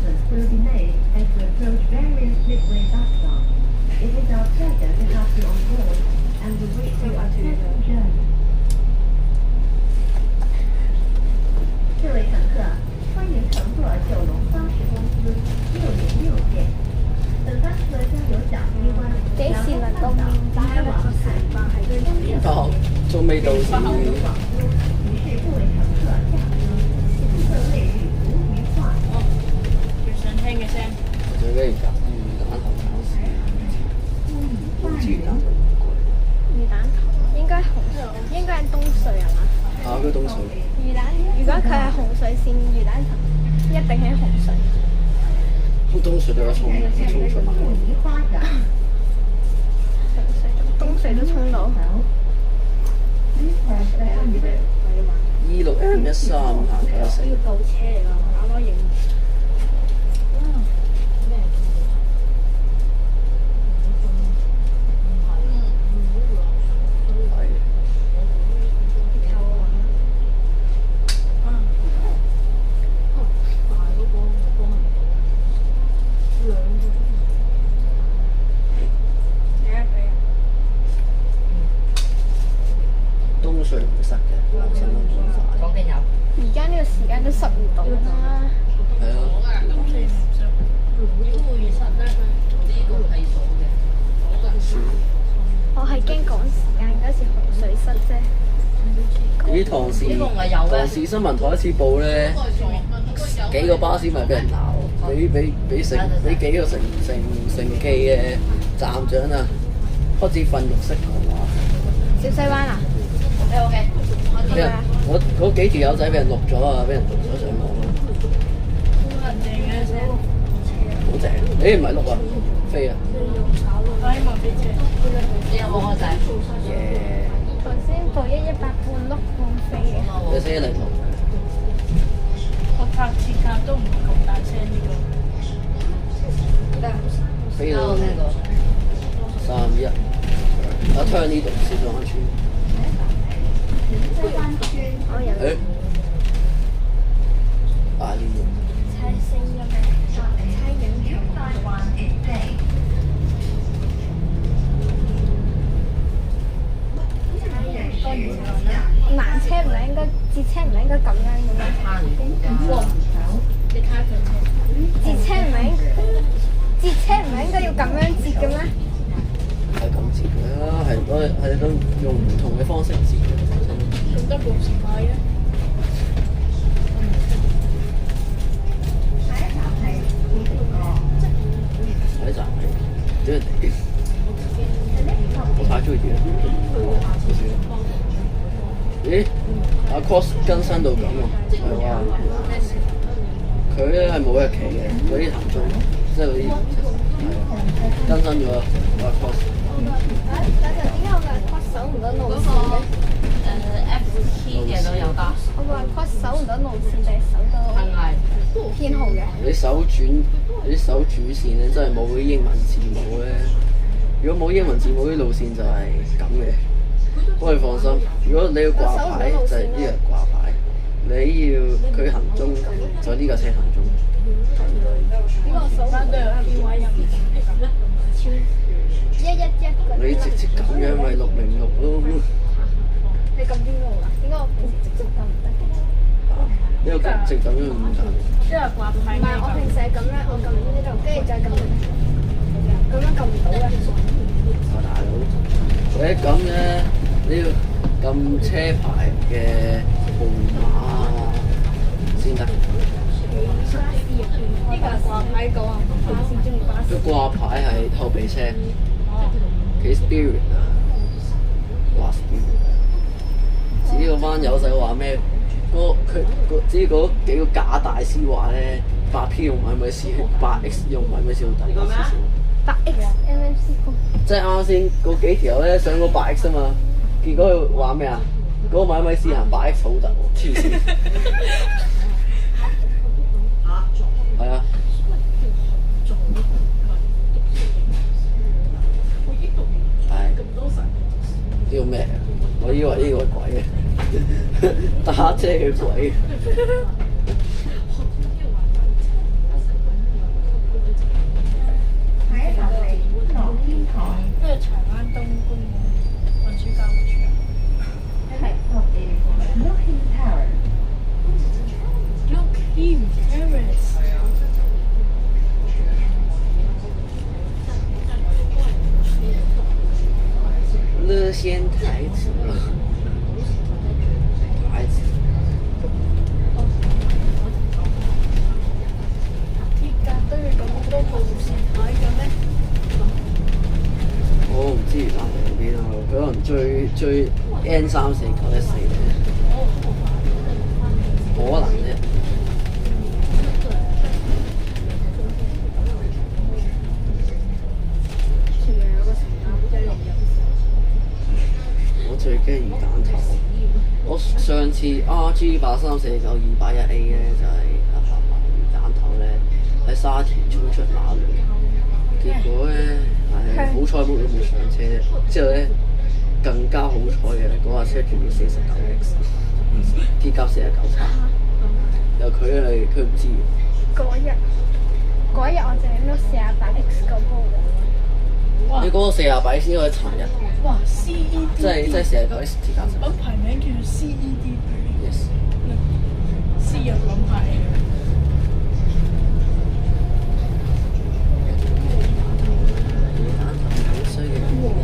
announcements will be made as we approach various midway bus stops. It is our pleasure to have you on board, and we wish you a pleasant journey. 各位乘客，欢迎乘坐九龙巴士公司606线。本班车将由小西湾幾時輪到麵包啦？麵包仲未到時。提示各位乘客下車，乘客位旅途愉快。最想聽嘅聲。最尾魚蛋頭餃絲，好似魚蛋頭魚蛋頭應該紅水，應該係東隧係嘛？啊，佢東水。魚蛋，如果佢係紅隧線魚蛋頭，一定係紅隧。東水都有衝出嘛？東隧都衝到。26M13行94。要倒車嚟㗎，啱啱認。東隧唔會塞嘅，新聞轉快。嗰邊有。而家呢個時間都塞唔到啦。係啊。我係驚趕時間嗰時洪水塞啫。呢唐氏新聞台一次報咧，幾個巴士咪俾人鬧，俾幾個乘記嘅站長啊，開始訓肉式講話。小西灣啊？你 OK？俾人嗰幾條友仔俾人錄咗啊，俾人錄咗上網啊。好正！唔係錄啊，飛啊！我希望飛車。你有冇個仔？耶！頭先部118半碌半飛嘅。你先106。個拍切架都唔係咁大聲呢個。飛到31。我推呢度小莊灣村。我有。呢度。猜聲音嘅，猜影響。慢車唔係應該，截車唔係應該咁樣嘅咩？你睇下佢車。截車唔係應該要咁樣截嘅咩？係咁截嘅啦，係都用唔同嘅方式截嘅。咁得部時買嘅。喺站係點嚟？我太中意啲啦。咦？阿 Cross 更新到咁喎，係話佢咧係冇日期嘅，嗰啲行蹤，即係嗰啲更新咗阿 Cross。等陣點解我個 Cross 搜唔到路線嘅？FT 嘅都有㗎。我個 Cross 搜唔到路線定係搜到編號嘅？你搜主線咧，真係冇啲英文字母咧。如果冇英文字母啲路線就係咁嘅。不過你放心，如果你要掛牌就係呢個掛牌，你要佢行蹤就呢架車行蹤。呢個搜翻都有電話入面111你直接咁樣咪606咯。你撳邊個㗎？點解我平時直接撳唔得嘅？呢個直咁樣唔得。即係掛牌。唔係，我平時係咁樣，我撳呢度，跟住再撳咁樣撳唔到嘅。大佬，咁咧你要撳車牌嘅號碼先得。呢個係掛牌講啊，巴士中意巴士。佢掛牌係後備車，幾 spirit 啊，話 spirit。至於嗰班友仔話咩？至於嗰幾個假大師話咧，8P 用米米 C， 8X 用米米 C 好抵。8X MMC 即係啱先嗰幾條咧上個 8X 啊嘛，結果佢話咩啊？嗰個米米 C 行8X 好得喎，黐線。係啊。係。呢個咩？我以為呢個係鬼嘅，打車嘅鬼。先台詞啦，台詞。鐵甲都要咁多部線睇嘅咩？我唔知魚蛋喺邊啊，佢可能追 N34914咧，可能啫。前面有個城堡，我最驚魚蛋頭。我上次 RG8349201A 咧就係魚蛋頭咧喺沙田衝出馬路，結果咧好彩冇上車，之後咧更加好彩嘅嗰架車仲要49X， 鐵甲49叉，又佢唔知。嗰日我淨係攞48X 個煲。哇你嗰個40先可以尋日，哇 CED，即係49X 鐵甲品牌名叫 CED， yes。私人品牌。魚蛋頭好衰嘅而家，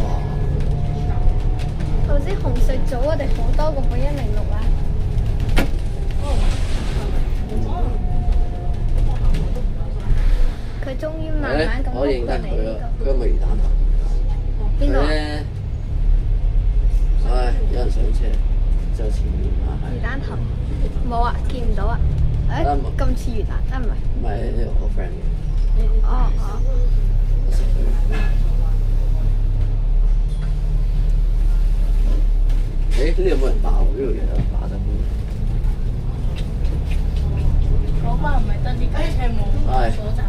哇！頭先紅隧早我哋好多個部106啊！佢終於慢慢咁我認得佢啦，佢係咪魚蛋頭？邊個啊？佢咧，唉，有人上車，就前面啊，魚蛋頭冇啊，見唔到啊！誒咁似魚蛋啊，唔係。唔係呢個好 friend 嘅，哦，我識佢。誒呢度有冇人爆？呢度有人爆得冇？嗰班唔係得呢架車冇鎖閘。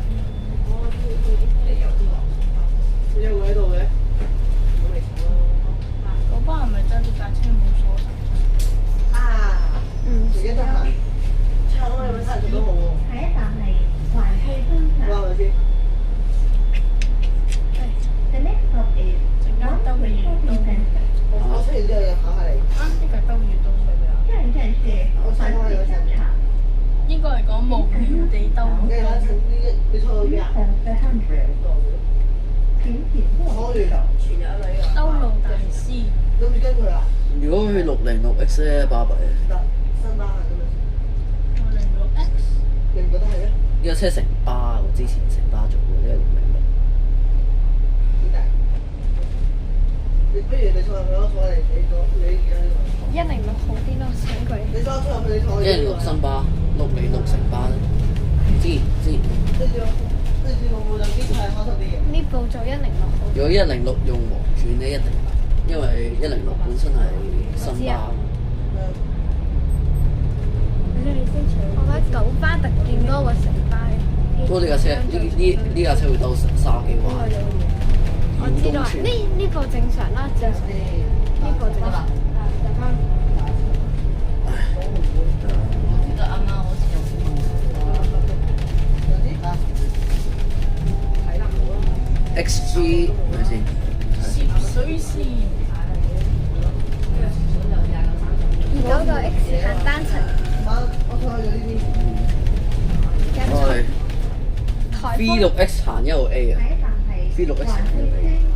有喺度嘅。嗰班係咪得呢架車冇鎖閘？嗯，下一站係環翠分站。The next stop is 環翠 shopping center。啊！呢架兜魚到下一站是環翠商場。應該係講無聊地兜魚。 100，請前往右。兜路大師。如果去606X咧，巴閉啊！ 606X。呢架車城巴喎，之前城巴做嘅，呢個606。 106好啲咯，請佢。 106新巴，606城巴咧，知。呢部做106好。如果106用黃轉咧，一定難，因為106本身係新巴。我覺得9巴特勁多過城巴。不過呢架車呢架車會兜30幾彎。我知道啊，呢部正常啦，正常。呢部正常。我記得啱啱好似有XG 係咪先？涉水線。 29個 X 行單程。台風。 V6X 行1號A 啊下一站係 V6X 環翠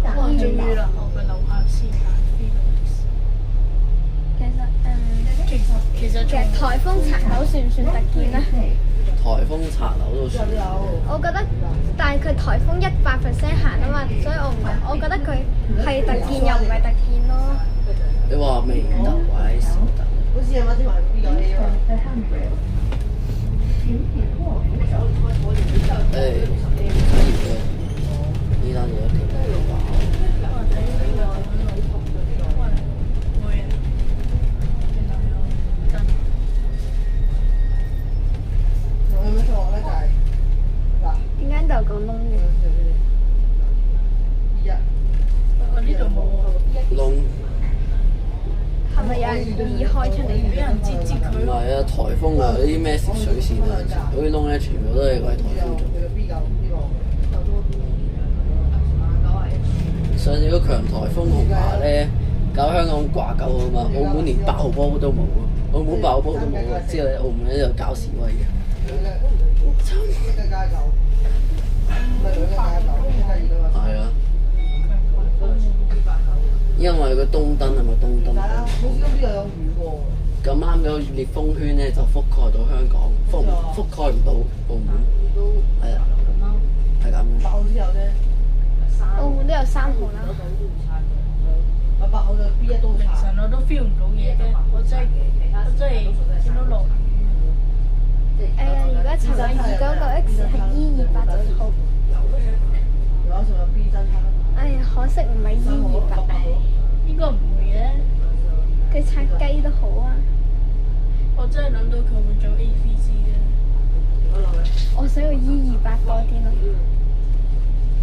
商哇！場。終於啦，我嘅樓下先其實颱風殘樓算唔算特見咧？颱風殘樓都算。我覺得，但係佢颱風100%行啊嘛，所以我覺得佢係特見又唔係特見咯。你話未得或者少得？誒，可以嘅，呢單嘢一定要爆。點解就咁窿嘅？我呢度冇喎。窿係咪有人故意開出嚟俾人截唔佢。係啊，颱風啊，嗰啲咩涉水線啊，嗰啲窿咧全部都係為颱風做。上次嗰強颱風紅華咧，搞香港掛9號啊嘛，澳門連8號波都冇啊，澳門8號波都冇啊，之後喺澳門喺度搞示威嘅。係啊，東燈係咪東燈？好似今朝又有雨喎。咁啱嗰個烈風圈咧就覆蓋到香港，覆蓋唔到澳門。係啊，係咁嘅。8號先有啫。澳門都有3號啦。8號就 B 一都好凌差。晨我都 feel 唔到嘢嘅，我真係見到落雨。如果尋晚二嗰個 X 係 E28就好。有時候 B 真差。哎呀，可惜唔係 E28，應該唔會嘅。佢拆雞都好啊。我真係諗到佢會做 AVC 嘅。我想要 E28多啲咯。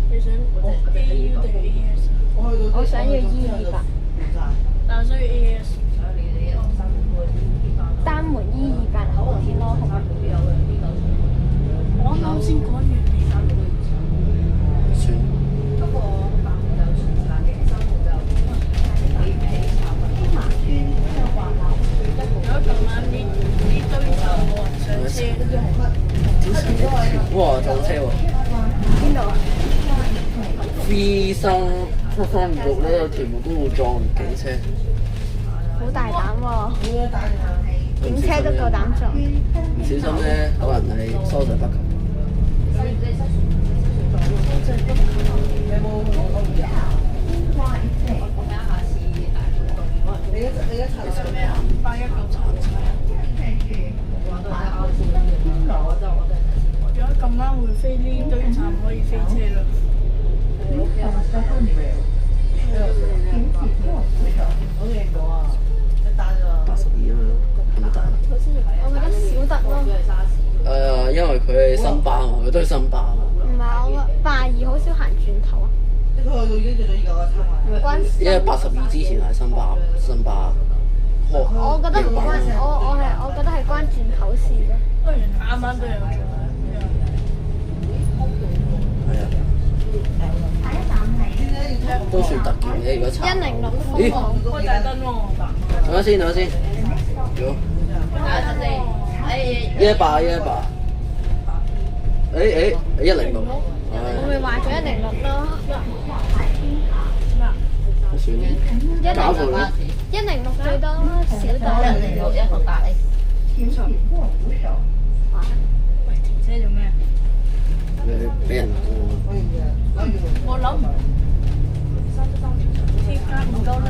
你想 AU 定 AS？我想要 E28。但我想要 AS。單門 E28好啲咯，係咪？我啱先講完你。算。如果琴晚呢堆就冇人上車，哇！撞車喎！邊度啊？ 326咧，全部都會撞警車。好大膽喎！警車都夠膽撞。唔小心咧，可能係疏忽不及。819如果咁啱會飛呢堆站可以飛車咯。82啊嘛，係咪得啊？我覺得少得咯。因為佢係新巴嘛，佢都係新巴嘛。唔係我82好少行轉頭啊。唔關事。因為82之前係新巴。我覺得唔關，我覺得係關轉頭事啫。不過原來啱啱都有做。係啊。都算特權嘅，如果查。106咦？開大燈喎。等下先，有。118。106。我咪話咗106咯。算啦。搞錯啦。 106最多少到。喂，停車做咩？俾人我諗貼卡唔多啦。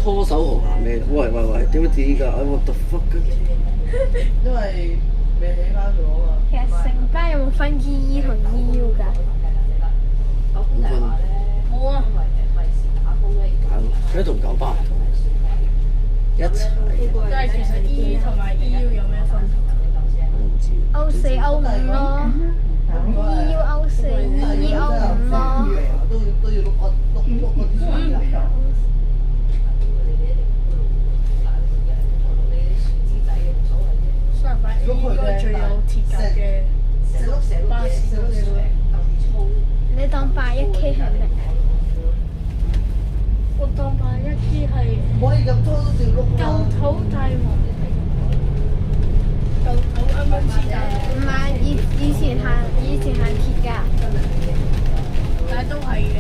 拖手河行咩？喂，點解呢㗎？What the fuck？因為未起翻咗啊嘛。其實成班有冇分 EE 同 EU 㗎？冇分。冇啊。佢同9巴唔同，一齊。但係其實 E 同埋 EU 有咩分別？我唔知。O4、O5咯，EU O4、EE O5咯。都要碌所以話 A 應該最有鐵架嘅巴士。你當81K 係咩？我當81K係唔可以咁拖都要碌舊土大王，舊土啱啱黐大王，唔係，以前係鐵㗎。但係都係嘅。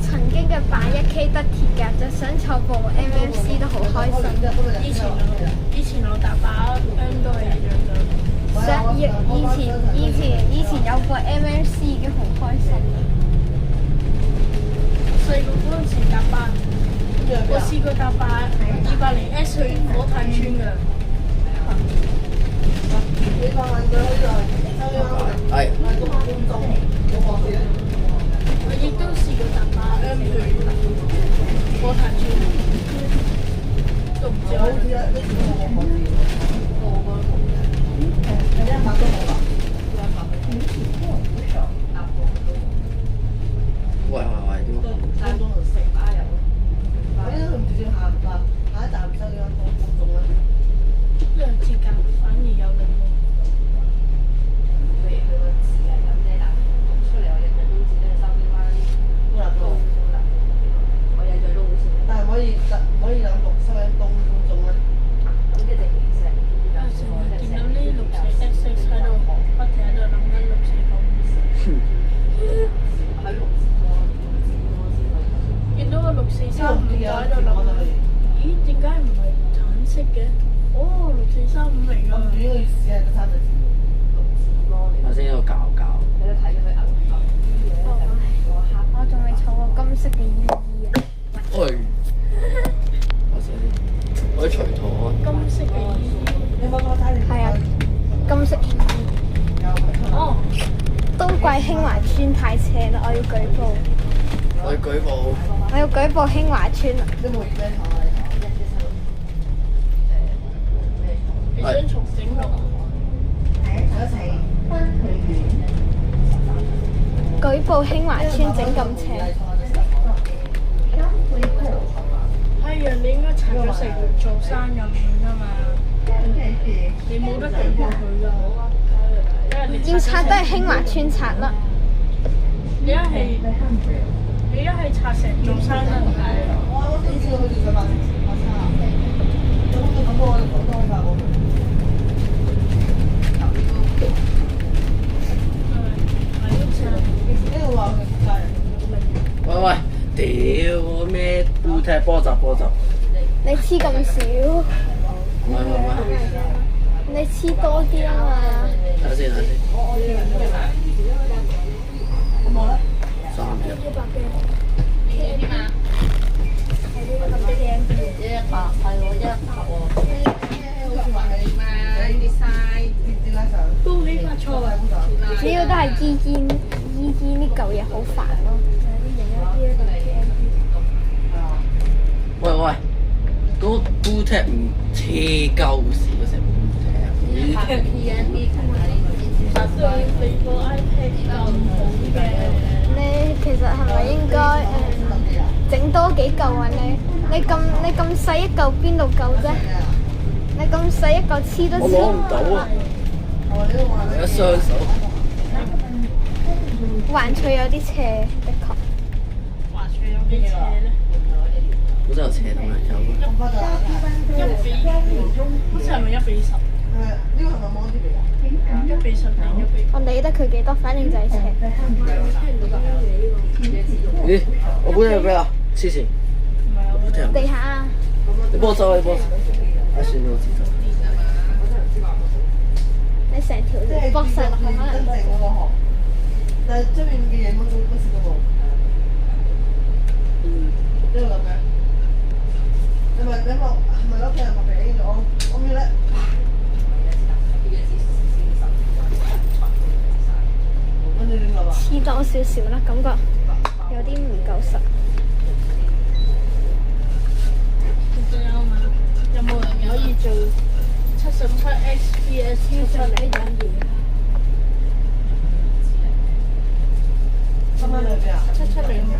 曾經嘅81K 得鐵㗎，就想坐部 MMC 都好開心。以前我搭把 M 都係一樣㗎。以前有個 MMC 已經好開心。細個嗰陣時搭巴，我試過搭巴200S 去火炭村㗎。係。我亦都試過搭巴 M 去火炭村，都唔知我。喂，點解？呢樣節假反而有人喎。但係唔可以諗讀收喺東中咧。成日見到呢6 4 XX 喺度，不停喺度諗緊6 4 9色嘅。哦，6435嚟㗎。我主要試係個三隻字。頭先喺度搞搞。我仲未儲過金色嘅衣啊！喂，我試下先，我啲除圖金色嘅衣。你冇睇你？係啊，金色衣。哦，冬季興華村太斜啦，我要舉報。我要舉報。我要舉報興華村啊！你冇咩睇？你想重整容？舉報興華村整咁斜。係啊，你應該拆咗成座山咁樣㗎嘛。你冇得舉報佢㗎。要拆都係興華村拆啦。你一係拆成座山啦，唔係。我呢次去條上馬沙，有冇咁多我哋廣東話喎？呢個話佢家人。喂喂，屌咩烏踢波集？你黐咁少，唔係，你黐多啲啊嘛！睇下先。咁我咧？ 3隻。恭喜發財！主要都係依啲呢嚿嘢好煩咯。喂，嗰個 blue tag 唔黐鳩屎嗰隻 blue tag。你個 iPad 咁好嘅。你其實係咪應該整多幾嚿啊？你咁細一嚿邊度夠啫？你咁細一嚿黐都我攞唔到啊！我一雙手。環翠有啲斜，的確。滑水有幾斜咧？好似有斜同埋有。1:，好似係咪1:10？呢個係咪摸啲嚟㗎？1:10定1:？我理得佢幾多，反正就係斜。咦？我本嘢俾啊！黐線。地下啊！你幫我走，算啦，我自走。你成條脷剝晒落去，可能真正嗰個殼，但係出面嘅嘢乜事都冇。呢個咁樣，你咪係咪屋企人咪俾我要咧？跟住點諗啊？黐多少少啦，感覺有啲唔夠實。有冇人可以做77XPS 77嚟緊嘅今晚去邊啊？770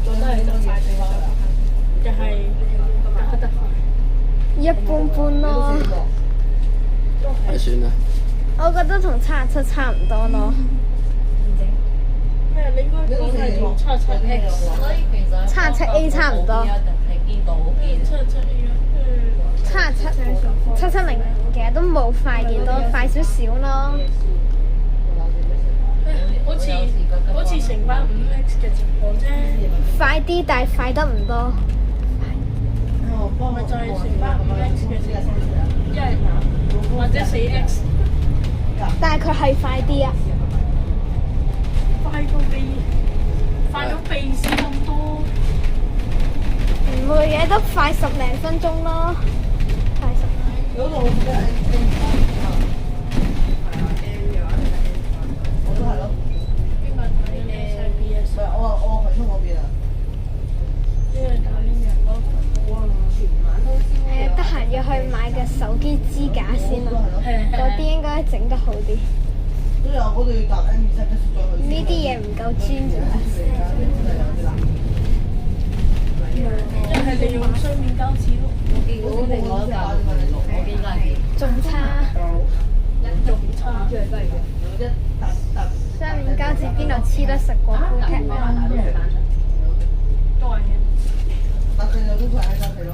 覺得係得快定就係得快。一般般咯，算啦。我覺得同77差唔多咯。係啊，你應該講係同77X。 77A 差唔多。770其實都冇快幾多，快少少咯。好似成班5X 嘅情況啫。快啲，但係快得唔多。咪就係成班5X 嘅情況，一係或者4X。但係佢係快啲啊！快到鼻屎咁多。唔會嘅，都快10零分鐘咯。快10。嗰度好似係 我都係咯。邊個睇細 BS？ 唔係我葵涌嗰邊啊。呢個打邊人嗰得閒要去買個手機支架先啦。嗰啲應該整得好啲。所以我嗰度要搭 M27再去。呢啲嘢唔夠專業。一係你用雙面膠紙咯。仲差。雙面膠紙邊度黐得實過鋪劇啊？都係嘅。但係有啲佢喺隔離咯。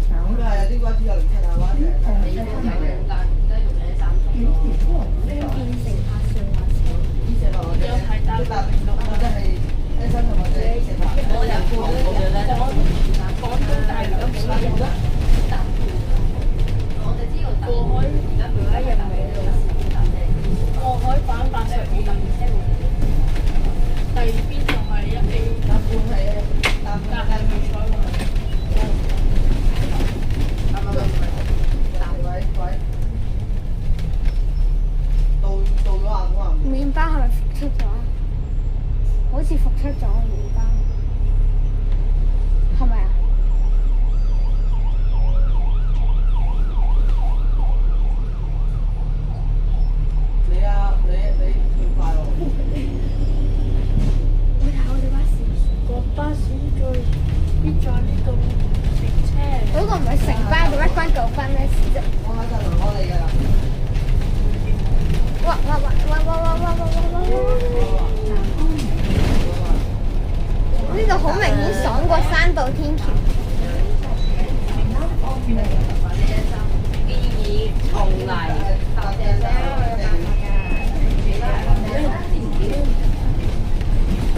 咁係有啲瓜子有零七啊，或者有太大或者係 S 三或者 S 八。必在呢度停車。嗰個唔係城巴做一關9分咩事啫？我喺度攞你㗎啦。哇！呢度好明顯爽過山道天橋。建議重嚟。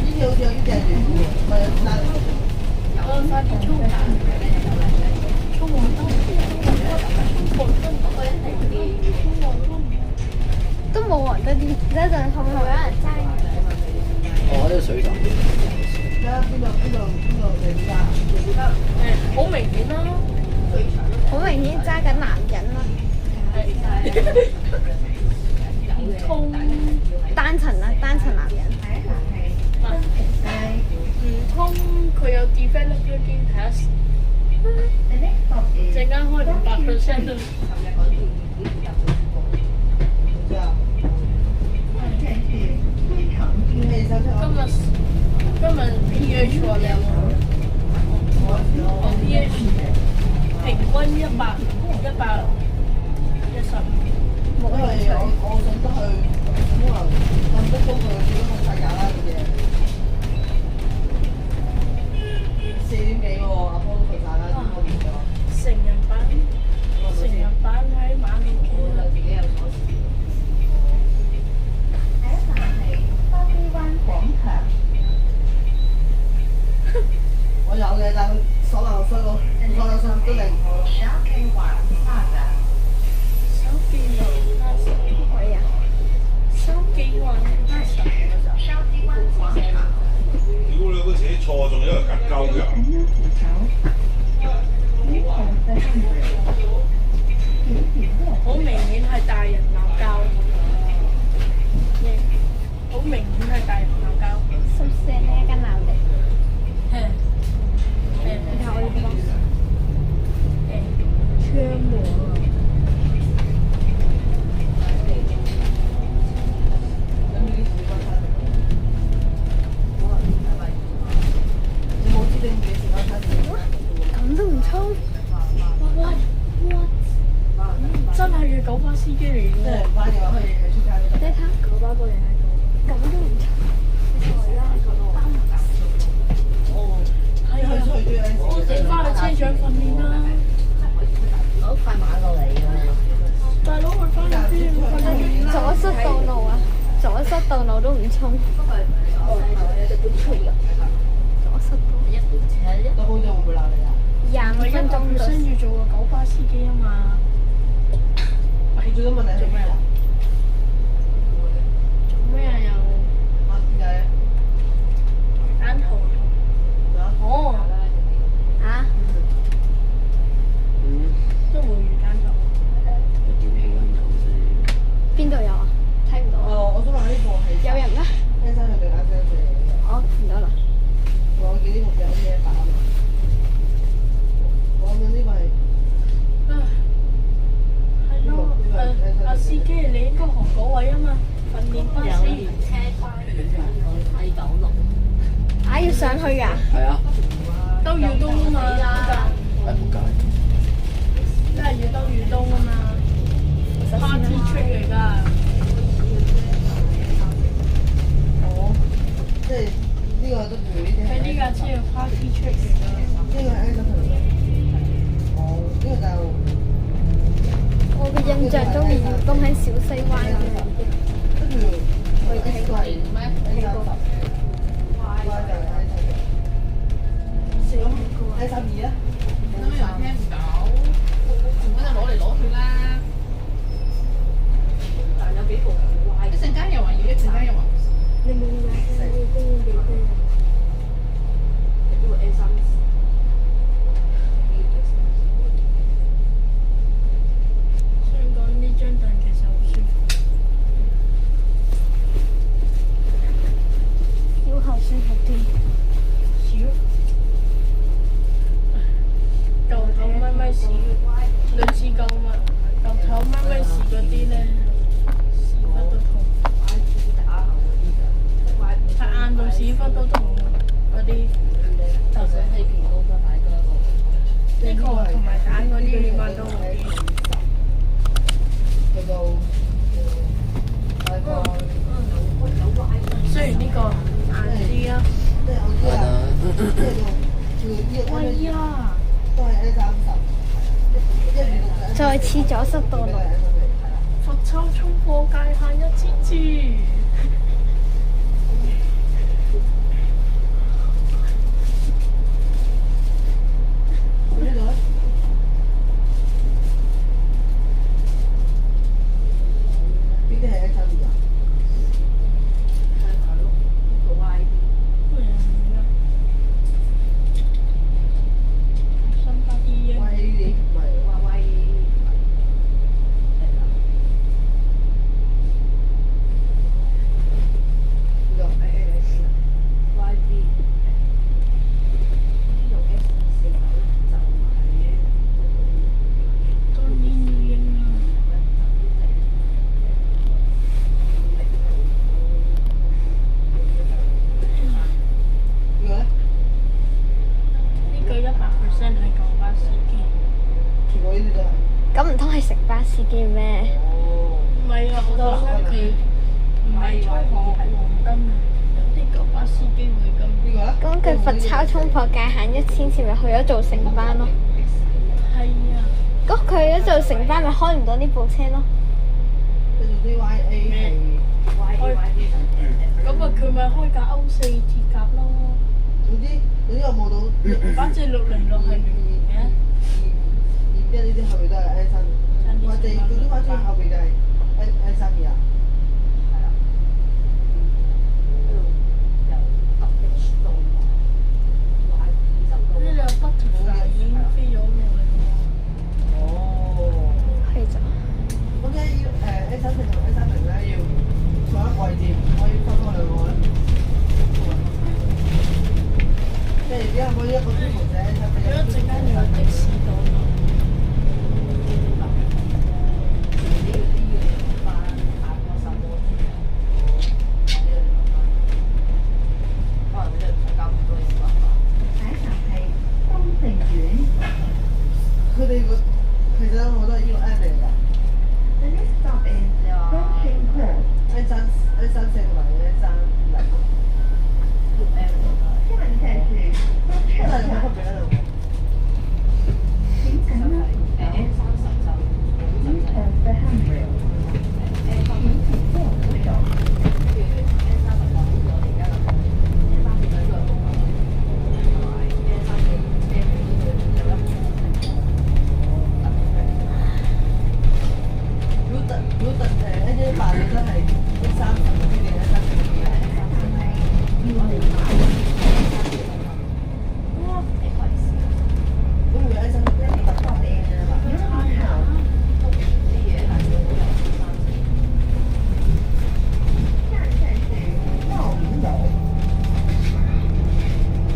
呢條好似有啲正住，咪有單。快啲衝！衝黃燈！都冇黃燈點？一陣會唔會有人爭？哦，呢個水站。而家邊度地價？好明顯啦，好明顯揸緊男人啦，唔通單層啦，單層男人。唔通佢有 develop 咗經睇下，陣間開500%都。今日 pH 話靚喎，我 pH 平均110。因為我想得去，可能咁多高佢點樣睇㗎啦啲嘢。4點幾喎，阿波都瞓晒啦，點解唔咗？成人版喺馬面企啦。自己有鎖匙。下一站係筲箕灣廣場。我有嘅，但係佢所有衰咯，所有信都嚟唔開。小區灣發展。手機雲可以啊。手機雲筲箕灣廣場。屌你嗰寫錯，仲有一個格鳩嘅。好明顯係大人鬧交，好明顯係大人鬧交。宿舍呢一間鬧嘅，係然後我要幫。窗門。咁都唔衝？哇！真係嘅九巴司機嚟即係嘅，唔翻嘅話，可以出街都得。你睇下，九巴個人喺度。咁都唔衝？哦，係佢出去都有我哋翻去車長訓練啦。好快馬過嚟㗎。大佬，佢翻去邊訓練？阻塞道路啊！阻塞道路都唔衝。阻塞道。一部車啫。都好似會唔會鬧你啊？ 25分鐘佢到。要做個九巴司機啊嘛。佢最多問你做咩啊？做咩啊又？啊點解？單頭。哦，啊？都會遇單頭。有點氣温有先。邊度有啊？睇唔到啊。我想問呢部係有人咩？聽生佢哋啱聲嚟嘅。我見到啦。我見呢部有嘢打啊嘛。我諗呢個係。係咯，阿司機你應該學嗰位啊嘛，訓練巴士。有連車班去九龍。啊！要上去㗎？係啊，兜耀東啊嘛，係仆街。真係要兜耀東啊嘛，party trick 嚟㗎。哦，即係呢個都譬如呢啲。佢呢架車係 party trick 嚟㗎。呢個係 A 級嚟嘅。哦，呢個就。我嘅印象中，耀東喺小西灣嘅已經。跟住我已經睇過。A 12啊？咁又聽唔到，唔該就攞嚟攞去啦。但有幾部好壞，一陣間又話要，一陣間又話唔識。你冇買嘅，你都要俾佢。呢個 A3。香港呢張凳其實好舒服。腰後舒服啲。少。間都好啲。去到大概雖然呢個硬啲啊，即係我知啊，即係要喂呀，都係 A30，再次阻塞道路。罰抄衝破界限1000次。呢度咧，邊啲係 A32啊？威啲唔係呢個當然要應啦。呢個咧，呢個100%係舊巴司機，全部呢啲都係。咁唔通係城巴司機咩？哦，唔係啊，好多佢唔係衝破黃燈啊，有啲舊巴司機會咁。呢個咧？咁佢罰抄衝破界限1000次，咪去咗做城班咯。係啊，咁佢去咗做城班，咪開唔到呢部車咯。跟住啲 YA 係咁啊佢咪開架歐4鐵甲咯。總之我望到反正606係聯名嘅。221呢啲後面都係 A3，或者總之反正後邊就係 A32啊。呢兩 butterfly 已經飛咗落嚟喎。哦，係咋？咁咧要A30同 A30咧要同一位置，唔可以分開兩個咧。即係而家可以一個專門寫如果一陣間有的士到咯。下一站係東城苑。佢哋個其實我覺得呢個 app 嚟㗎。 The next stop is Dongqing Court。A34同埋 A32。下一站是東真係城好特別啊！請緊啦。Use of the handrail。請停握扶手。如果A8你都係A30嗰啲定A30嗰啲啊？咁如果 A30嗰啲特別嘅嘛？下一站是茂名樓。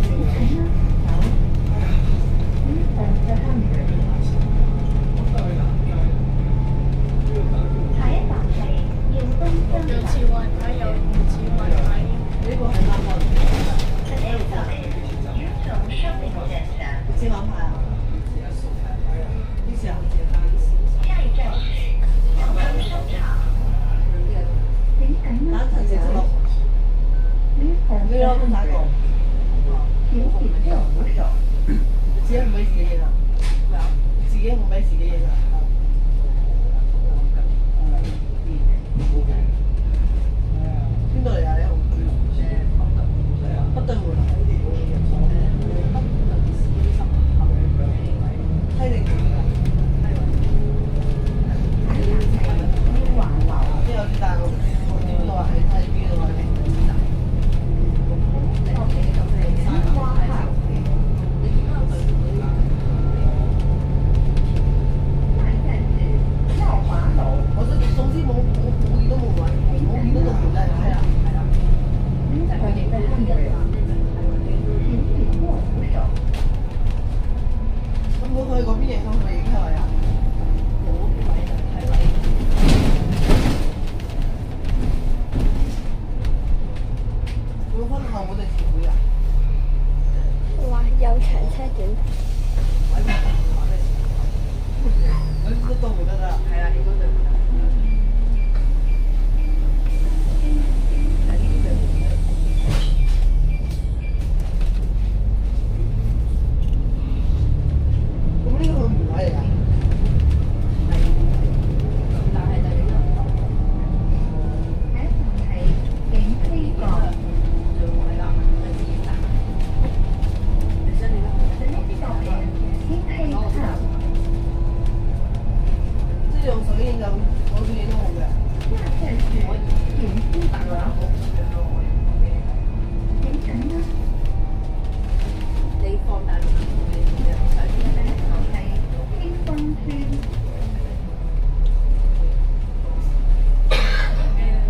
請緊啦。Use of the handrail。下一站係耀東商場。有次 WiFi 有唔似 WiFi。呢個係啱我。 The next stop is Yuzhong Shopping Center。你知啱牌啊？呢時候下一站是耀東商場。請緊啦。單程證6， Use of 呢 the 個都打過。 handrail。請緊握扶手。自己唔俾自己影啊？自己唔俾自己影啊？邊度嚟啊？你北對門啊？梯定門㗎？下一站係耀華樓。即係有啲大陸邊度話係梯邊度話係花號。下一站是耀華樓。我總之冇見到門位，冇見到道門咧，係啊。 Use of the handrail。請緊握扶手。咁如果佢嗰邊影響，係咪影響我啊？會分後門定前門啊？哇！有長車短。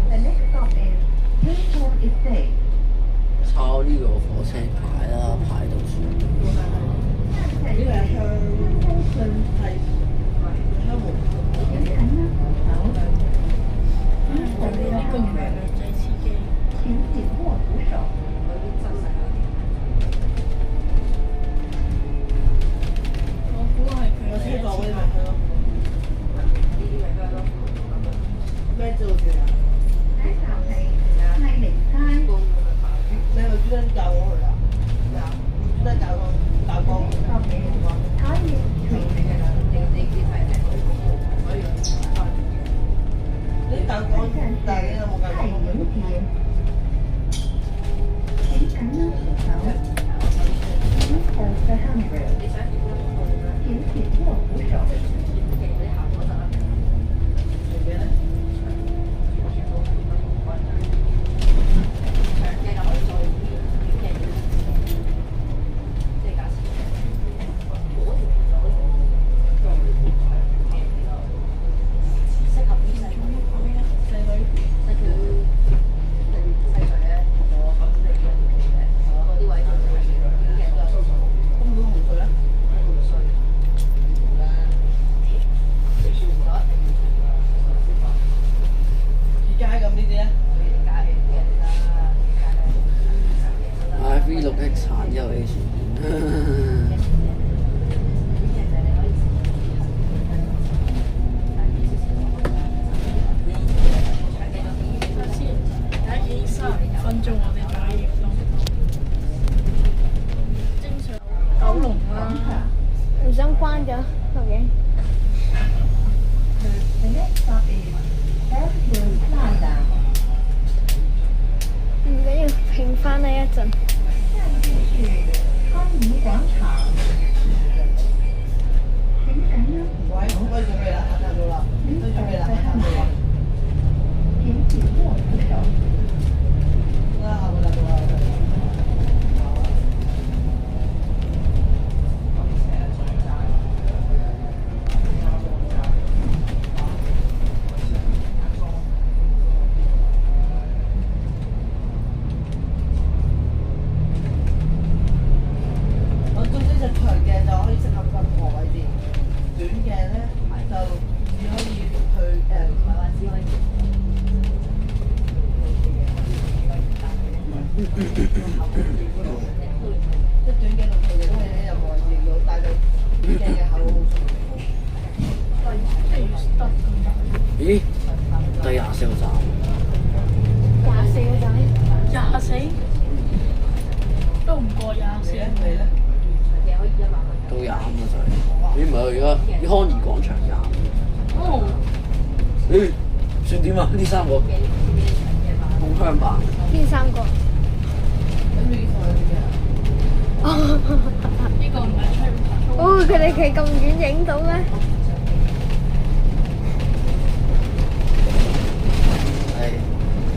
The next stop is Hilltop Estate. 抄呢個火車牌啦，排到算。呢個係香係香木。呢個唔係女仔司機。請緊握扶手。我估係佢有車第一次座嗰啲咪去咯。咩做住啊？下一站係泰寧街。你係咪專登教我去啊？咩啊？專登教我。 Stop is Thailand Street. 你教講，但係你有冇教太講？原街。請緊握扶手。Enter the handrail. 請緊握扶手。的產優 A 船。分鐘我哋就可以放。正常九龍啦，唔想關咗錄影。The next stop is Fairfield Plaza. 唔緊要，停翻呢一陣。下一站是康怡廣場。請緊握扶喂，可以準備啦，行到啦，可以準備啦，行到啦。請緊握扶手。啦，行到啦。我總之就長鏡就可以適合任何位置，短鏡咧就只可以去唔係話只可以。即短鏡同長鏡都係喺任何位置要帶到短鏡嘅口好重。咦？第24個站。24個站。24都唔過24。你咧？到25啦就係。咦唔係而家康怡廣場25。哦。咦？算點啊？呢三個控香吧。邊三個？跟住同佢點啊？呢個唔係吹唔拍。哦，佢哋企咁遠影到咩？係，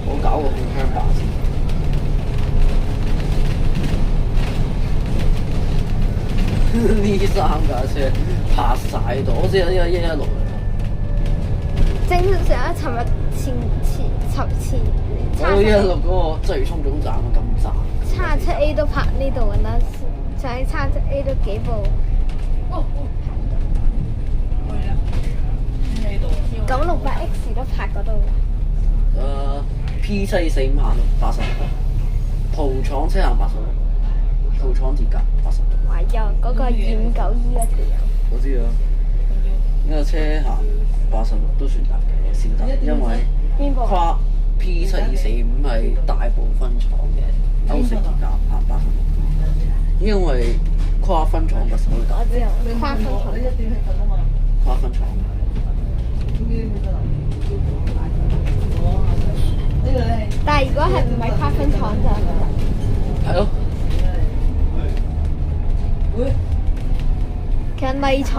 我搞個控香吧先。呢三架車拍晒到，我知有116嚟。正常尋日前我116嗰個最衝總站咁站。77A 都拍呢度㗎啦，上喺77A 都幾部。去啦，喺度。968X 都拍嗰度。P745行86，蒲廠車行86，蒲廠鐵甲86。哇！有嗰個259E 嗰條友。我知啊，呢個車行86都算得嘅，先得，因為邊部？跨 P7245係大部分廠嘅歐式鐵甲行86，因為跨分廠嘅手我打。知啊，跨分廠。你一點起身啊嘛？跨分廠。呢啲起身啊？呢個咧。但係如果係唔係跨分廠就係咯。會。其實麗廠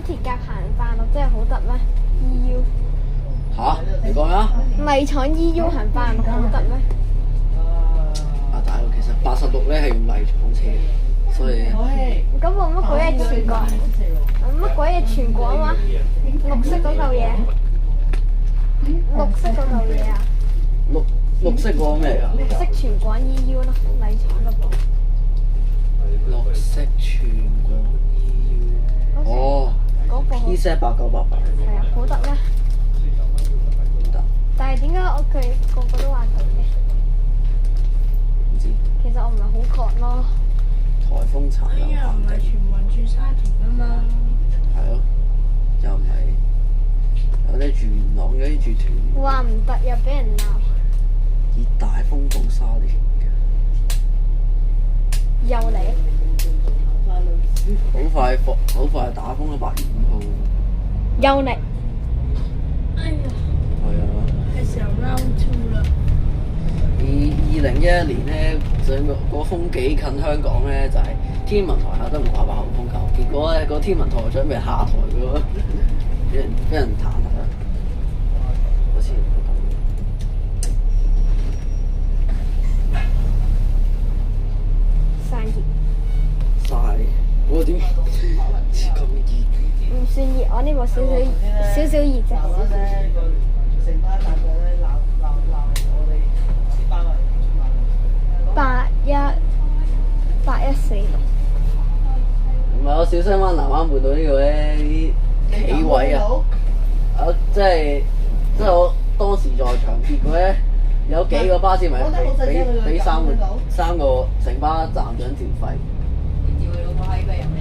鐵甲行86真係好得咩 ？EU 嚇？你講咩啊？麗廠 EU 行86好得咩？啊，大佬其實實86咧係用泥廠車，所以咁冇乜鬼嘢全國，乜鬼嘢全國啊嘛？綠色嗰嚿嘢，綠色嗰嚿嘢啊！綠色嗰個咩㗎？綠色全國 EU 咯，泥廠嗰個。綠色全國 EU。哦。嗰個好。PZ 8988。係啊，好得咩？得。但係點解佢個個都話得嘅？唔知。其實我唔係好覺咯。颱風殘留又唔係全運轉沙田啊嘛。係咯，又唔係有啲住元朗，有啲住屯門。話唔得又俾人鬧。熱帶風暴沙田又嚟。好快打風啦！8月5號。又嚟。哎呀，係啊。係時候 round two 啦。2011年咧，上個風幾近香港咧，就係、天文台下都唔掛8號風球，結果咧個天文台準備下台嘅喎，俾人彈劾啦，好似散熱。曬，我點似咁熱？唔算熱，我呢部少少熱啫。成班大隊咧鬧我哋啲班人8146。唔係我小西灣南灣半島呢個咧啲企位啊，即係我當時在場，結果咧有幾個巴士咪俾三個城巴站長調費，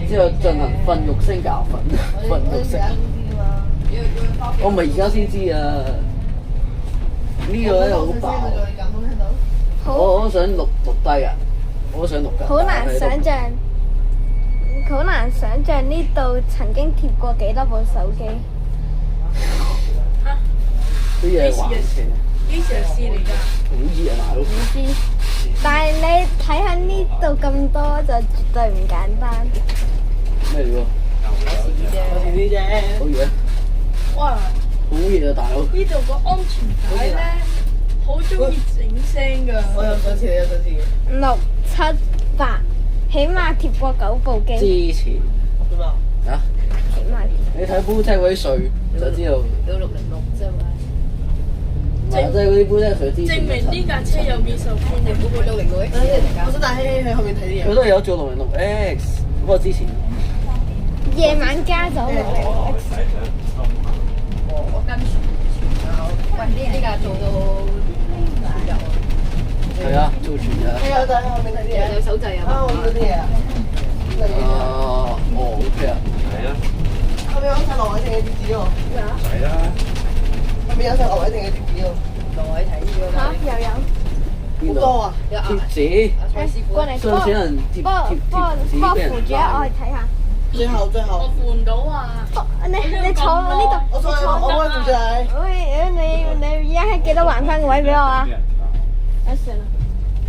之後進行訓育聲教訓，訓育聲。我咪而家先知啊！呢個咧好爆，我想錄低啊！我都想錄㗎。好難想像，好難想像呢度曾經貼過幾多部手機。啲嘢還錢，幾時試嚟㗎？好熱啊大佬！唔知，但係你睇下呢度咁多就絕對唔簡單。咩嚟喎？有時啲啫。好熱啊！哇！好熱啊大佬！呢度個安全帶咧，好中意整聲㗎。我有上次，你有上次嘅。 6、7、8，起碼貼過9部機。之前點啊？啊，起碼你睇煲車嗰啲稅就知道。有606啫嘛。唔係，即係嗰啲煲車稅之前。證明呢架車有幾受歡迎。會唔會606 X 嚟㗎？我想帶希希去後面睇啲嘢。佢都有做606X，不過之前夜晚加咗606X。我跟喂，呢架做到全日喎。係啊，做全日。你有帶去後面睇啲嘢。有手掣啊嘛。啊，我見到啲嘢啊。OK 啊。係啊，後面有晒羅偉定嘅貼紙喎。咩啊？係啊，後面有晒羅偉定嘅貼紙喎。同我睇呢個嚇，又有。邊度？好多啊！有貼紙。阿蔡師傅過嚟上次有人貼幫我紙俾人扶住啊！我去睇下。最後我扶唔到啊！你坐我呢度。我可以扶住你。喂，你依家記得還翻個位俾我啊！算啦，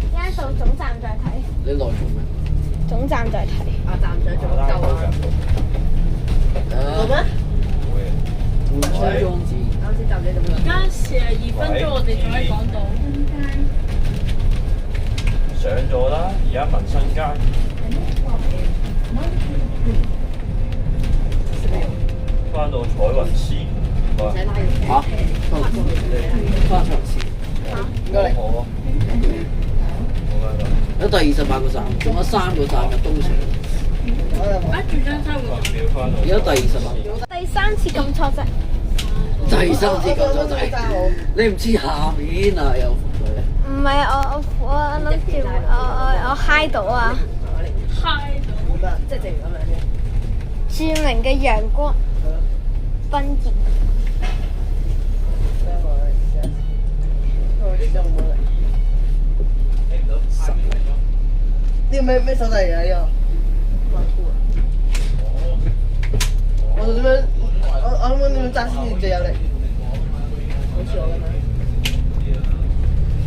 依家到總站再睇，你來做咩？總站再睇。阿站長做得夠啊！做咩？換槍裝置。啱先站長做而家42分鐘，我哋仲喺港島。上咗啦，而家民生街。翻到彩雲線，唔使拉嘅。嚇？翻長線。唔該你。好啊。有第28個站，仲有3個站入東城。啊，住張收發票翻到。而家第28。第3次撳錯啫。第3次咁多仔，你唔知下面啊有福水。唔係我諗住我嗨到啊！嗨到，即係正如咁樣啫。著名嘅陽光奔熱。呢個咩手勢嚟㗎？呢個我點樣？我諗點樣揸先至最有力？好似我咁樣。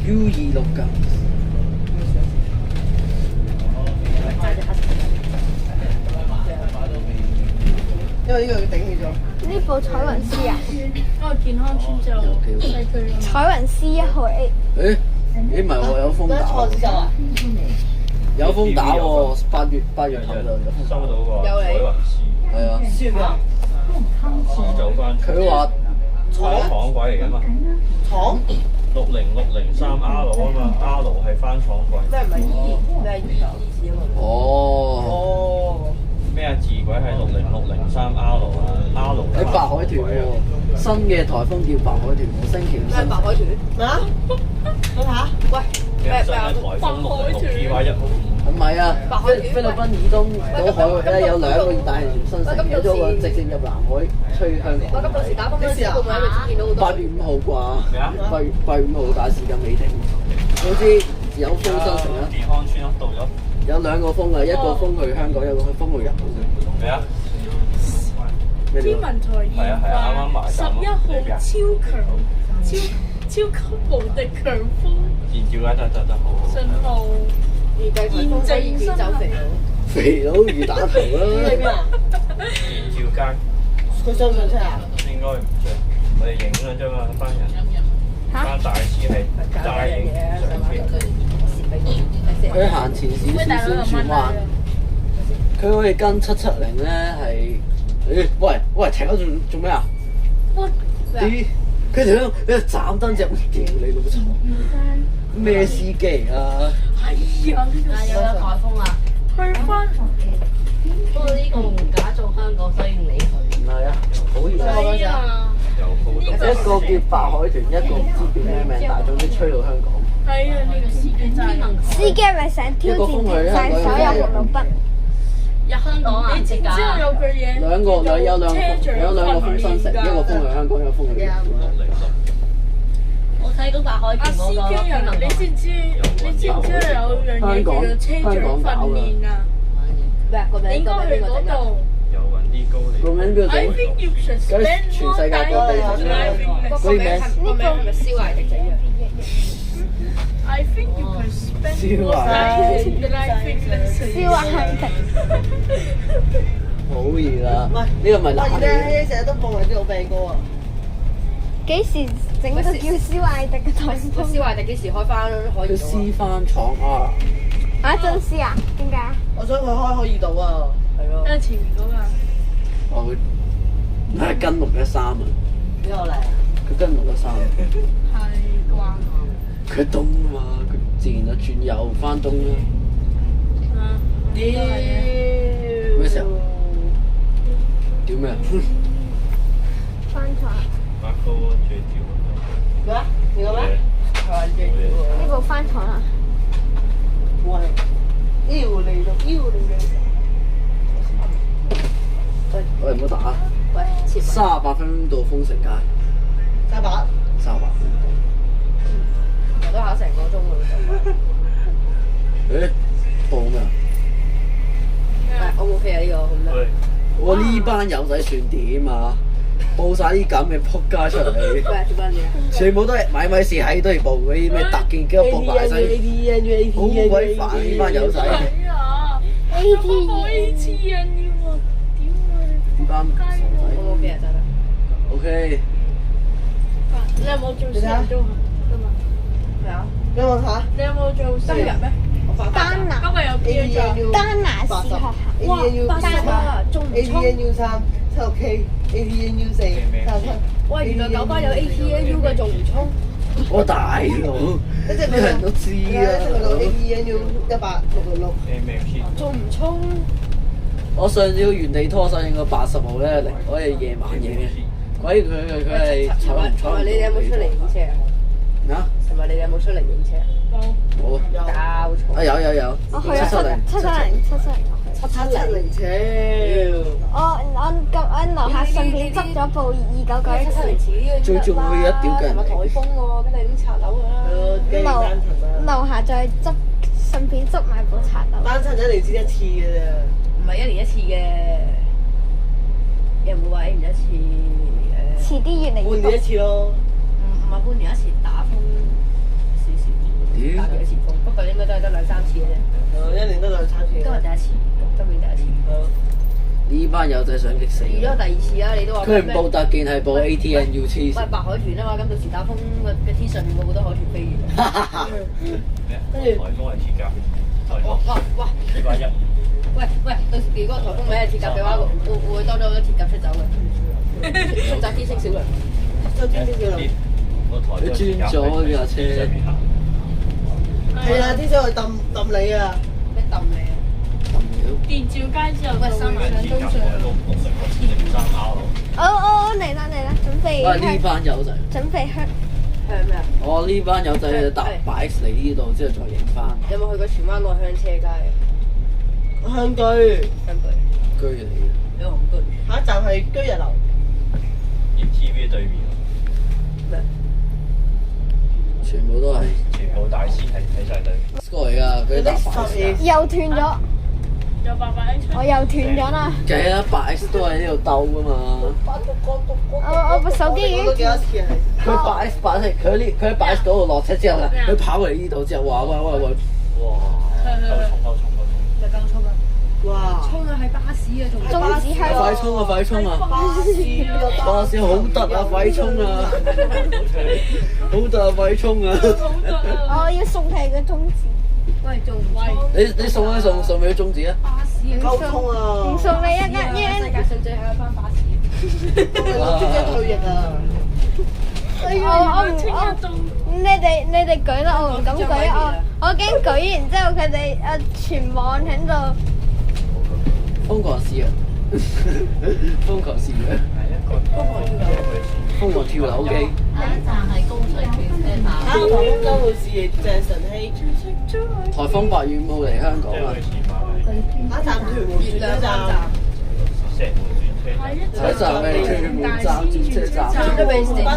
U26㗎。揸隻黑色。因為呢個要頂住咗。呢部彩雲 C 啊？嗰個健康村就西區咯。彩雲 C1號 A。誒，咦唔係喎，有風打錯之後啊，有風打喎，8月頭就有風打收到個海雲絲，係啊，書邊啊？走翻佢話廠鬼嚟㗎嘛廠，60603R 啊嘛，R 係翻廠鬼。咩唔係二字啊嘛？哦，哦，咩啊？字鬼係60603R 啊，R 喺白海豚喎，新嘅颱風叫白海豚喎，星期五新。白海豚咩啊？睇下，喂，咩新嘅颱風606PY1號唔係啊，菲律賓以東嗰海咧有2個熱帶氣旋生成，其中一個直接入南海吹香港。我咁到時打風嗰陣時，會唔會喺度見到好多？ 8月5號啩？咩啊8月5號但係時間未停。總之有風生成啦，健康村到咗。有2個風啊，一個風去香港，一個風去日本。咩啊？咩料？天文台係啊係啊，啱啱埋站11號超級無敵強風現照啦，真好。信號預計颱風西已走肥佬。肥佬魚打頭啦！現照間佢上唔上車啊？應該唔着，我哋影啦啫嘛，班人。班大師係齋影相片。佢行前少少先轉彎，佢可以跟770咧係，喂，停咗做咩啊？啲佢條友你斬燈隻，屌你老臭！咩司機啊？係啊，呢個有颱風啊！去翻不過呢個唔假做香港，所以唔理佢。唔係啊，好熱啊！係啊，又高一個叫白海豚，一個唔知叫咩名，但係總之吹到香港。係啊，呢個司機真係司機係咪想挑戰停晒所有紅綠燈？入香港啊！你知唔知道有句嘢？有兩個風生成，一個風去香港，一個風去日本。我睇到白海阿司豚嗰個機啊，你知唔知有樣嘢叫做車長訓練啊？咩個名？你應該去嗰度。又揾啲高嚟。個名叫 I 做 think you should 梗 spend 係全 more 世界 time 各地 driving 嗰啲名。個名係咪燒壞定仔啊？ I think you can spend 燒 more 壞 time driving lessons。燒壞係好熱啦！喂，呢個咪冷我而家成日都播埋啲老病歌啊！幾時整到叫燒壞迪嘅颱個風？燒壞定幾時開翻可以佢撕翻廠啊！啊，真絲啊？點解？我想佢開可以到啊！係咯。因為前面嗰個。哦，佢係跟613啊！邊個嚟？佢跟613。係啩？佢東啊嘛，佢自然就轉右翻東啦。咩時候？屌咩啊？翻台。馬高最屌。咩啊？你個咩？係最屌喎！呢部翻台啦。喂，腰嚟到，腰嚟到。喂，唔好打。喂，切38分到豐城街。38。38分。我都考成個鐘喎。誒，報咩啊？係 O 唔 OK 啊？呢個好唔得？我呢班友仔算點啊？報晒啲咁嘅撲街出嚟，喂，做乜嘢？全部都係買米事喺都要報嗰啲咩特件機報埋晒，好鬼煩呢班友仔。係啊 ATN 要啊！呢班傻仔。 O 唔 OK 啊？真係。 OK。你有冇做私人中學㗎嘛？咩啊？俾我睇。你有冇做私人咩？丹拿今日有邊個？丹拿士學校。 ATNU 仲唔衝？ ATNU 3 76K ATNU 4 77。喂，原來九巴有 ATNU 嘅，仲唔衝？我大佬，一隻啲人都知啊。 ATNU 100 666。仲唔衝？我上次去原地拖手應該80號咧，嚟可以夜晚影嘅。鬼佢係坐唔坐？你哋有冇出嚟影車啊？啊？同埋你哋有冇出嚟影車？冇啊！搞錯！啊有。我去咗770。 770超。我樓下順便執咗部2991。最重要一屌嘅人係咪颱風喎？跟住已經拆樓㗎啦。樓下再順便執埋部拆樓。單親仔嚟先一次嘅啫。唔係1年1次嘅，又唔會話1年1次遲啲越嚟越半年一次咯。唔係半年1次打風少打幾次風，不過應該都係得2、3次嘅啫。1年得2、3次。今日第一次，今年第一次。呢班友仔想激死預咗第2次啦，你都話佢唔報特健係報 ATNU 黐喂線。白海豚啊嘛，咁到時打風嘅天上面會好多海豚飛嘅。咩？颱風係鐵甲，颱風哇！禮拜一。喂，到時如果颱風尾係鐵甲嘅話，會多咗好多鐵甲出走嘅，出走天星小輪。就天星小輪。個台佢轉咗架車。係啊，天星去揼你啊！咩揼你啊？電照街之後喂，三萬兩都上。我嚟啦，準備喂，呢班友仔，準備去。向咩啊？我呢班友仔搭擺 X 嚟呢度之後再影翻。有冇去過荃灣內鄉車街啊？香居，居嚟嘅。兩行居。下一站係居日樓。TV 對面。咩？全部都係。全部大師睇晒對面。過嚟㗎，佢搭擺 X。又斷咗，有800X 我又斷咗啦。計啦，擺 X 都喺呢度兜㗎嘛。我部手機已經都幾多次啊？佢擺 X 擺佢喺擺 X 嗰度落車之後咧，佢跑嚟呢度之後話喂，哇！夠衝！咪夠衝啊！哇！衝啊！係巴士啊，仲中指係快衝啊！快衝啊！巴士巴士好得啊！快衝啊！好得啊！快衝啊！我要送係個中指。喂，仲唔威？你送俾中指啊！巴士啊！溝通啊！唔送你一世界上最後一班巴士。中間退役啊！我唔，你哋舉啦，我唔敢舉，我驚舉完之後佢哋全網喺度瘋狂試啊！瘋狂試啊！瘋狂跳樓機。下一站係高水屯車站。台風週會是鄭晨曦。颱風8月5號嚟香港啊！下一站屯門轉車站。石門轉車站。下一站係屯門站轉車站。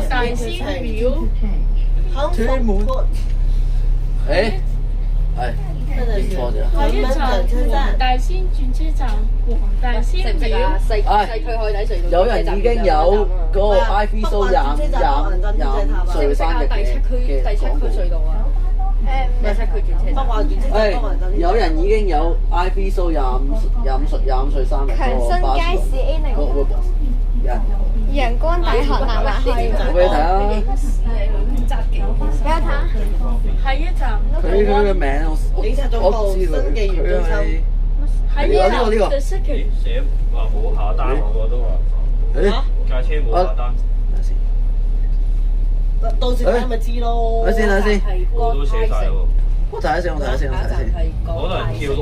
大仙廟。屯門。誒，係錯咗。下一站大仙轉車站，黃大仙廟。西區海底隧道。有人已經有嗰個 Ivy Show 廿歲生日第七區隧道啊！第七區轉車站。有人已經有 Ivy Show 25歲生日強新街市 A0。陽光大學南華系。我俾你睇啊！俾我睇下。下一站。佢嘅名警察總部我知新佢，紀元中心。下一站就識其寫話冇下單，我都話架車冇下單。到時睇咪知咯。睇先。我都寫晒喎。我睇下先。好多人跳606。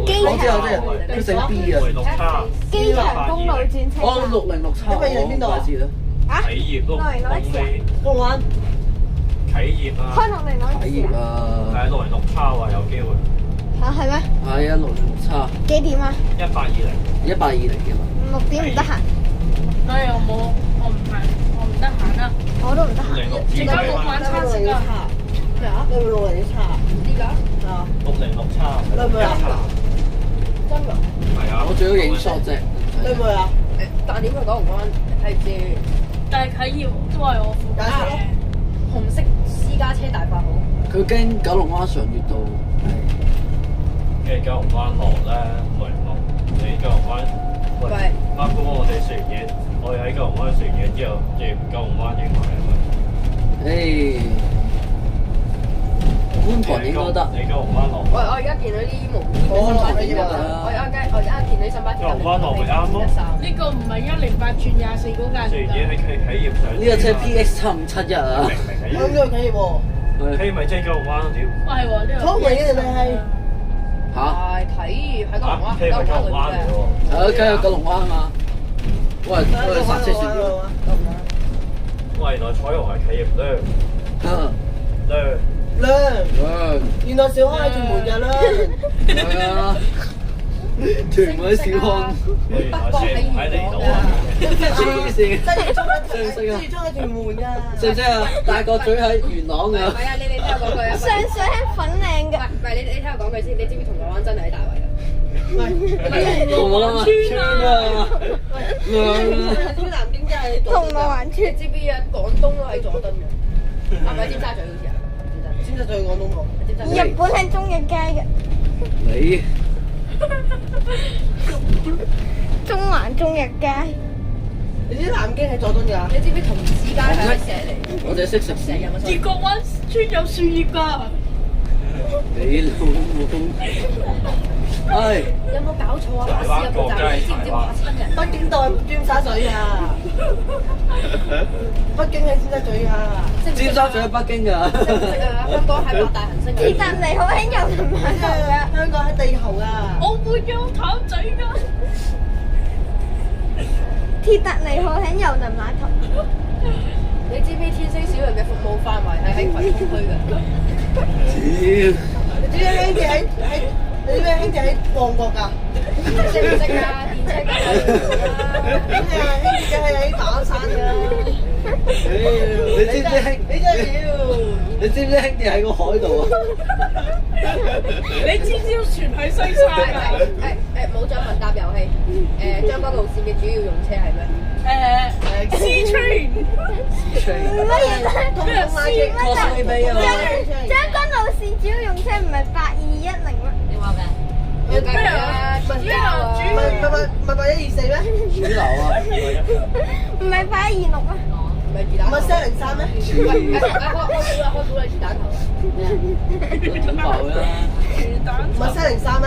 我知，佢姓 B 啊。6叉。機場公路轉車哦站。 606叉，我唔知啦。啟業咯，公安。啟業啊。開606睇業啊！係606叉話有機會。嚇係咩？係啊，606叉幾點啊1820。 120嘅嘛。 ？6點唔得閒，我唔得閒啦。我都唔得閒。而家冇晚餐食啊！咩啊？你會606叉？呢個啊606叉。你會啊？真㗎？係啊。我最好影 shot 啫。你會啊？但點去九龍灣係住但係啟業都係我附近嘅。紅色私家車大發好。佢經九龍灣常悅道。跟住九龍灣落咧，606。你九龍灣，喂，啱啱我哋食完嘢，我哋喺九龍灣食完嘢之後，直九龍灣影埋啊嘛。觀塘應該得。你九龍灣落。我而家見到啲無煙嘅新巴鐵㗎啦。我而家見到啲新巴鐵。九龍灣落咪啱咯。呢個唔係108轉24嗰架食完嘢喺啟業上。呢個車 PX751啊！我諗呢個企業喎。K 咪即係九龍灣屌。係喎，呢個。好明嘅你係。嚇？係啟業喺九龍灣， K 咪九龍灣嚟喎。係啊，梗係九龍灣啊嘛。喂，剎車線條。喂，原來彩虹係企業咧。亮，原來小康喺屯門㗎啦。係啊，屯門小康。原來喺離島啊。黐線。西月涌喺屯門㗎。識唔識啊？大角咀喺元朗㗎。係啊，你聽我講句啊。上水係粉嶺嘅。唔係你聽我講句先，你知唔知銅鑼灣真係喺大圍㗎？銅鑼灣村啊！南京真係銅鑼灣村。知唔知啊？廣東都喺佐敦嘅，係咪尖沙咀好似啊？尖沙咀廣東路。日本係中日街嘅。你中環行中日街。你知南京係佐敦㗎？你知唔知同志街係咪石嚟？我哋識食石有冇？鐵角灣村有樹葉㗎。你老母！唉，有冇搞錯啊？巴士有冇站？你知唔知嚇親人？北京道係尖沙咀啊！北京喺尖沙咀啊！尖沙咀喺北京㗎。識唔識啊？香港係八大行星。鐵達尼號喺郵輪碼頭㗎。香港喺地球啊！我會有淡仔㗎。鐵達尼號喺郵輪碼頭。你知唔知天星小輪嘅服務範圍係喺葵涌區㗎？你知唔知兄弟喺你知唔知兄弟喺旺角㗎？識唔識啊？電車梗係兄弟梗係喺馬鞍山㗎。你知唔知兄？你真係要！你知唔知兄弟喺個海度啊？你知唔知船喺西沙㗎？冇獎問答遊戲。將軍路線嘅主要用車係咩？C train。乜嘢通通拉車 Cosplay 啊嘛。將軍路線主要用車唔係8210咩？你話咩？咩啊？唔係8124咩？主流啊！唔係8126咩？唔係魚蛋。唔係403咩？開估啦！魚蛋頭。準爆啦！唔係403咩？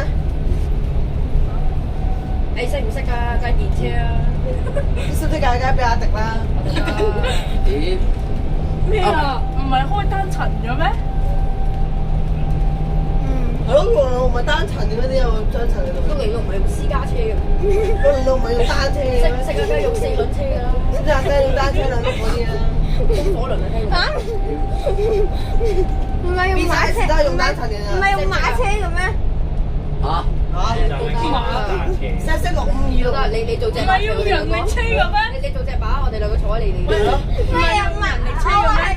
你識唔識啊？計電車啊！識唔識㗎？梗係比亞迪啦。點？咩啊？唔係開單層嘅咩？係咯，六零六唔係單層嘅咩？點有雙層喺度？六零六唔係用私家車嘅。六零六唔係用單車嘅咩？識唔識啊？梗係用四輪車㗎啦。識唔識啊？梗係用單車兩碌嗰啲啊。風火輪啊，聽過。唔係用馬車，唔係用馬車嘅咩？嚇？識652得你做隻馬，唔係用人力車嘅咩？你做隻馬，我哋兩個坐喺你哋。唔係用人力車，我係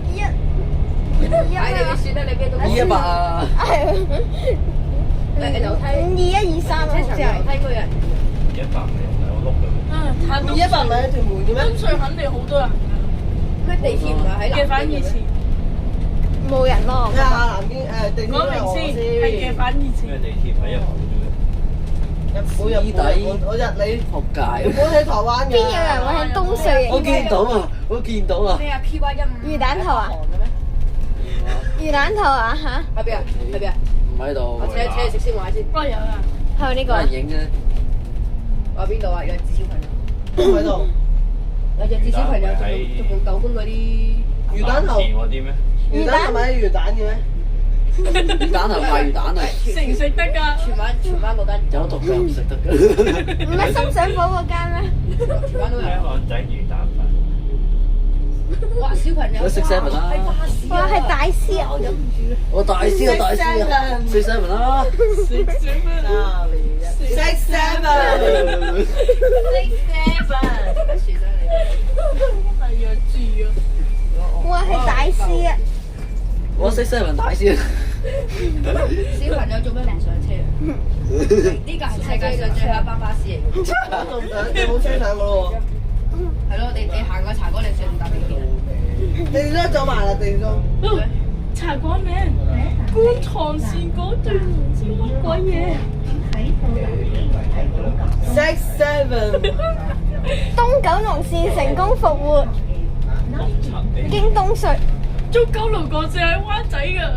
521。唉，你算啦，你咩都講。 218啊！樓梯5123啊，好似樓係。梯嗰人。100咪有碌㗎。行到100咪喺屯門嘅咩？東隧肯定好多人㗎。咩地鐵唔係喺嘅反義詞。冇人咯。咩啊？南京地鐵講明先，係嘅反義詞。咩地鐵咪1號啫？日本我日你仆街！日本喺台灣㗎。邊有人會喺東隧我見到啊！我見到啊！咩啊 ？PY15 魚蛋頭啊？魚蛋頭啊嚇？喺邊啊？喺邊啊？唔喺度。我扯你食先話先。喂有啊。係咪呢個啊？有人影啫。話邊度啊？有至少朋友。唔喺度。有隻至少朋友仲用9公嗰啲。魚蛋頭。嗰啲咩？魚蛋係咪魚蛋嘅咩？魚蛋頭賣魚蛋啊！食唔食得㗎？荃灣嗰間有毒㗎，唔食得㗎。唔係深水埗嗰間咩？荃灣都有。香港仔魚蛋粉。哇！小朋友。我食 seven 啦。喺巴士。哇，係大師啊！我忍唔住啦。我大師啊！大師啊！食 seven 啦。食咩？ 6 7 係弱智啊！哇，係大師啊！我識 seven 大師啊！小朋友做咩唔上車啊？呢個係世界上最後一班巴士嚟嘅。你冇車上㗎咯係咯，你行過茶果嶺上唔搭地鐵啊？喎。地都走埋啦，地都。茶果嶺觀塘線嗰段唔知乜鬼嘢。 6 7東九龍線成功復活，經東隧。中九龍國際喺灣仔㗎。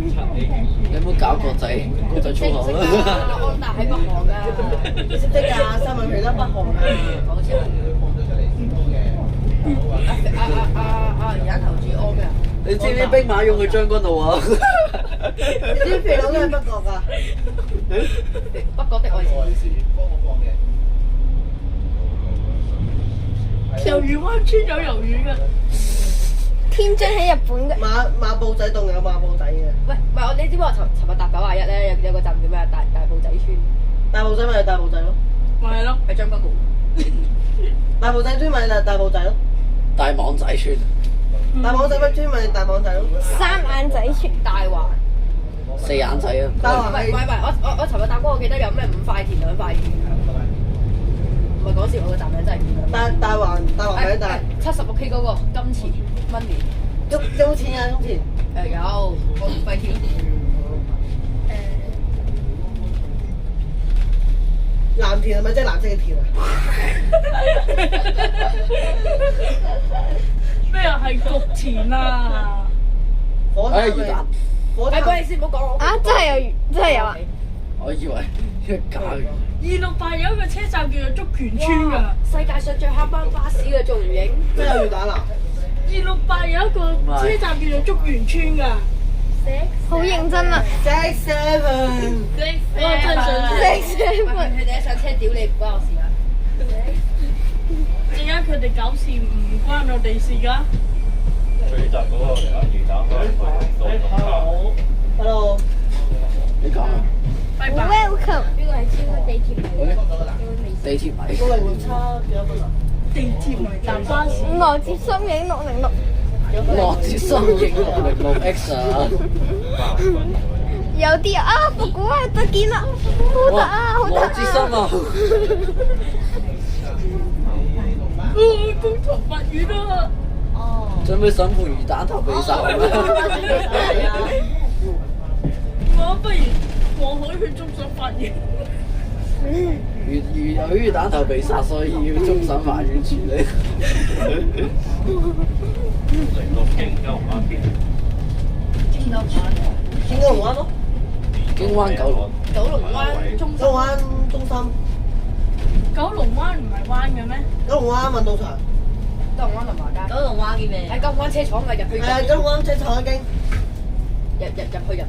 你有冇搞國際粗口啦？安達喺北韓㗎。識得㗎，新聞去得北韓㗎。好似係。而家投注安咩啊？你知唔知兵馬俑去將軍澳啊？你知肥佬都係北角㗎。北角的愛情故事。魷魚灣村有魷魚㗎。天津喺日本嘅。馬埔仔洞有馬埔仔嘅。喂，你知唔知我尋日搭921咧，有個站叫咩啊？大埔仔村。大埔仔咪係大埔仔咯。咪係咯。喺將軍澳。大埔仔村咪係大埔仔咯。大網仔村。大網仔乜村咪大網仔咯。三眼仔村。大環。四眼仔啊！大環係。唔係，我尋日搭嗰個記得有咩5塊田2塊田。唔係講笑，我個站名真係見到。大環咪喺大。76K 嗰個金錢蚊年。有冇錢啊？金錢。有，我5塊田。南藍田係咪即係藍色嘅田啊？咩啊？係焗田啊！火炭魚蛋，火炭。你先唔好講我。啊，真係有，真係有啊！我以為假嘅。 268有一個車站叫做竹拳村㗎。世界上最黑班巴士嘅仲唔影？真係有魚蛋啊！ 268有一個車站叫做竹園村㗎。好認真啊！ Six Seven，我真係想佢哋一上車屌你唔關我事啊！陣間佢哋搞事唔關我哋事㗎。最集嗰個魚蛋可能去到 Hello，你講啊？拜拜。 Welcome。呢個係超級地鐵嚟嘅，地鐵米。個零用差幾多分啊？地鐵嚟搭巴士。羅接心影606。落接心影606X 啊！有啲啊，復古啊，得見啦，好得啊，好得落接心啊！啊！公堂法院啊！準備審判魚蛋頭被殺咩？我不如我可以去終審法院。魚蛋頭被殺，所以要終審法院處理。 06經九龍灣邊？京九龍灣咯，京灣九龍。九龍灣中九龍灣中心，九龍灣唔係灣嘅咩？九龍灣運動場，九龍灣林華街。九龍灣嘅咩？喺九龍灣車廠嘅入去。係啊，九龍灣車廠已經入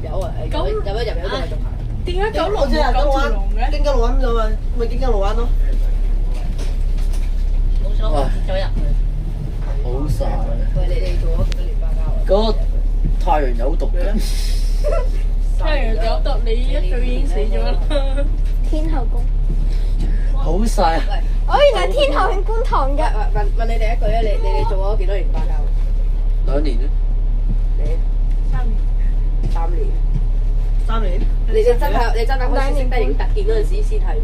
油啊！入油都係仲行。點解九龍我知啊，冇九條九龍灣龍嘅？經九龍灣邊度嘛？咪經九龍灣咯。冇錯，我跌咗入去。好晒啊！喂，你哋做咗幾多年巴交啊？嗰個太陽有毒嘅。太陽有毒，你一早已經死咗啦。天后宮。好晒啊！哦，原來天后喺觀塘嘅。問你哋一句啊，你哋做咗幾多年巴交？ 2年咧。你3年。3年。你真係開始識得影特技嗰陣時先係喎。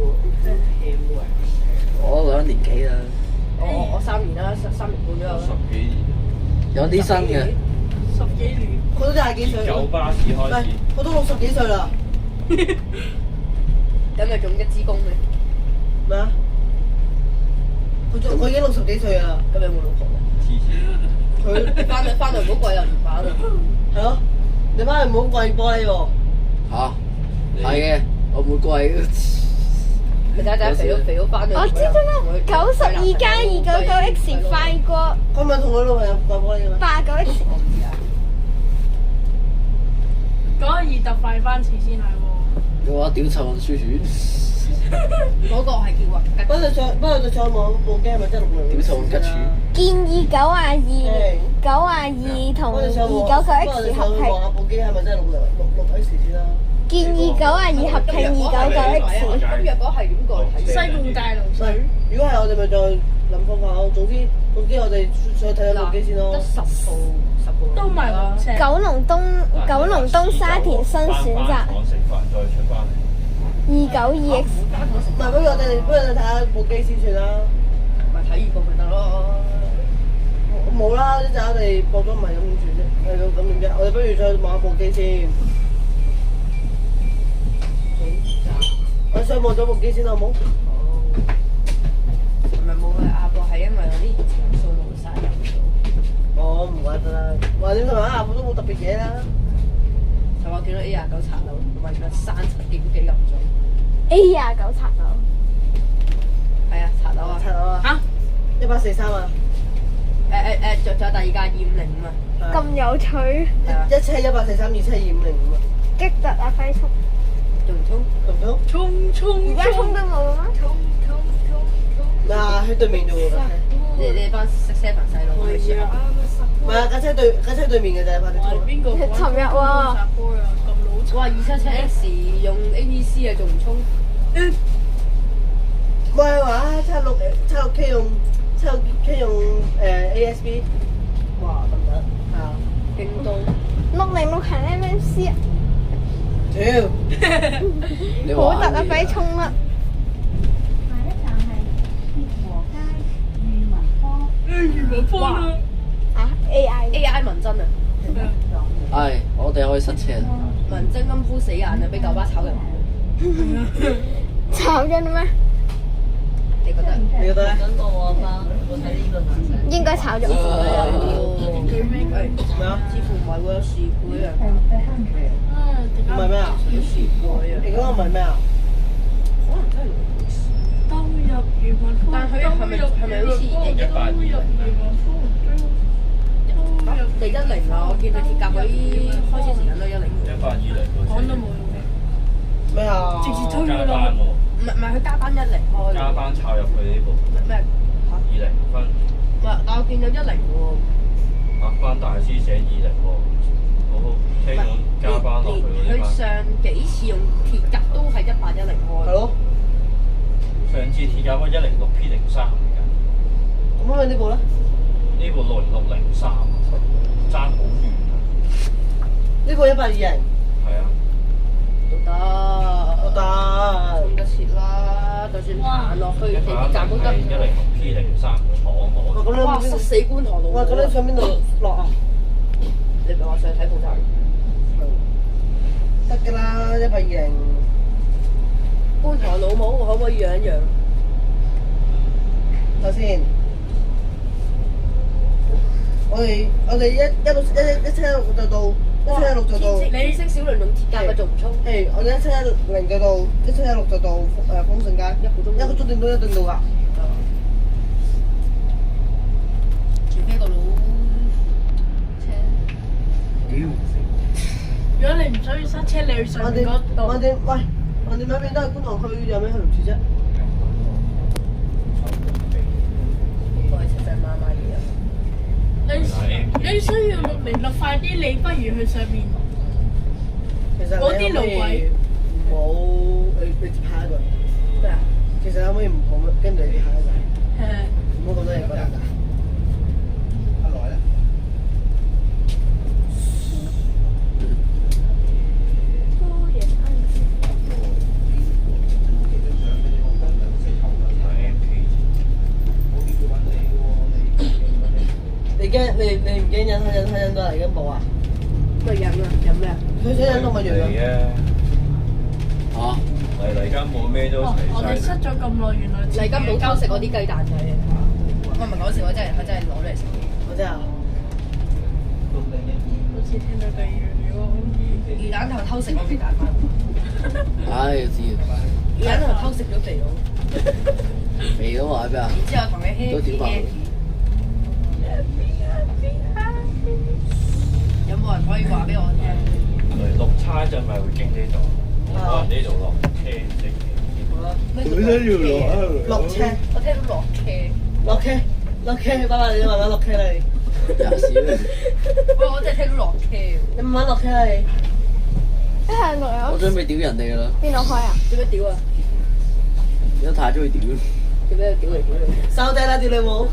我2年幾啦。我3年啦，3年半左右啦。10幾年。有啲新嘅。 10幾年。佢都廿幾歲。有巴士開始。佢都60幾歲啦。咁咪仲一支公嘅？咩啊？佢已經60幾歲啦。咁有冇老婆嘅？佢翻嚟唔好貴又唔反啊！係咯，你翻去唔好貴玻璃喎。嚇？係嘅，我唔會貴。咪仔仔肥佬翻到。我知咗啦，92+299X 快過佢咪同佢女朋友貴玻璃嘅咩89X。 92特快班次先係喎。嘅話屌臭運輸處。嗰個係叫雲吉。不過就上網部機係咪真係606？屌臭運吉處。建議92同299X 合望下併。部機係咪真係6X 先啦？建議92合併299X。咁若果係點過嚟睇？西貢大龍水。如果係我哋咪再諗方法咯。總之我哋上去睇下部機先咯。得10號都唔係黃石。九龍東沙田新選擇我食飯再出翻嚟。 292X。唔係，不如我哋睇下部機先算啦。咪睇預告咪得咯。冇啦，一陣我哋播咗唔係咁點算啫？係咁點啫？我哋不如再望下部機先。我上望咗部機先好冇？唔係冇去亞博，係因為我啲錢數冇晒入到。哦，唔怪得啦。話點同埋亞博都冇特別嘢啦。尋日我見到 A29茶樓問佢37點幾咁鐘。A29茶樓。係啊，茶樓啊。柒啊！嚇！143啊！仲有第二架255啊。咁有趣，一車143，二車255啊！激突啊快速！仲唔衝？咁衝！而家衝都冇啦咩？嗱，喺對面啫喎架車。你班7細佬去試下。唔係啊，架車對面嘅就係快啲衝。邊個？尋日喎。哇！277X 用 ABC 啊，仲唔衝？唔係話76K 用ASB， 哇得唔得？係啊。京東。 606係 MMC 啊！屌！你好突啊！話快啲衝啦！下一站係協和街裕民坊。魚文科啦。啊 AI。文真啊！係，我哋可以塞車。文真金膚死眼啊，俾舊巴炒人。炒咗啦咩？你覺得？你覺得咧？等我吧，我睇呢個顏色。應該炒咗。咩啊？似乎唔係會有樹莓啊。唔係咩啊？有樹莓啊。你嗰個唔係咩啊？可能真係兜入漁民科，但係佢係咪好似兜入漁民科？你10啊！我見佢鐵甲嗰啲開始時間都10。120講都冇用嘅。咩啊？直接推咗加班落。喎，唔係佢加班10開。加班炒入去呢部咩嚇20分，唔係，但我見到10喎。客班大師寫20喎，我聽講加班落去嗰啲班。佢上幾次用鐵甲都係110開。係咯。上次鐵甲嗰106 P03嚟㗎，咁呢部咧？呢部60603爭好遠啊！呢部120。係啊，都得，得。送得切啦，就算行落去地鐵站都得。 106 P03坐我。哇！塞死觀塘路。哇！咁你上邊度落啊？你咪話上去睇鋪站？得㗎啦，120。觀塘老母可唔可以讓一讓？頭先，我哋176就到，176就到。你識小輪用鐵甲嘅仲唔衝？係，我哋170就到，176就到豐盛街，1個鐘點都一定到㗎。除非個佬車。如果你唔想要塞車，你去上面嗰度。橫掂兩邊都係觀塘區，有咩去唔住啫？我係七仔媽媽嘢啊！你需要606快啲，你不如去上面。其實嗰啲路位唔好你接下一個。咩啊？其實可唔可以唔好跟住你接下一個？係。唔好咁多嘢講。阿來咧？你唔驚忍都嚟緊冇啊？咩飲啊？飲咩啊？佢想忍動物園啊！嚇！嚟緊冇咩都齊我哋塞咗咁耐，原來嚟緊冇偷食我啲雞蛋仔嘅。我唔係講笑，我真係攞嚟食。我真係。好似聽到第二樣嘢喎。魚蛋頭偷食我肥蛋媽。唉，知魚蛋頭偷食咗肥佬。肥佬話咩啊？然之後同你都屌爆佢。有冇人可以話俾我聽？落差就咪會經呢度，可能呢度落車直落車。我聽到落車。落車，拜拜你慢慢落車啦你。廿時啦。喂，我真係聽到落車喎。你慢慢落車啦你。一向六有。我準備屌人哋㗎啦。邊度開啊？做咩屌啊？而家太中意屌。做咩屌嚟屌去？收低啦，屌你冇。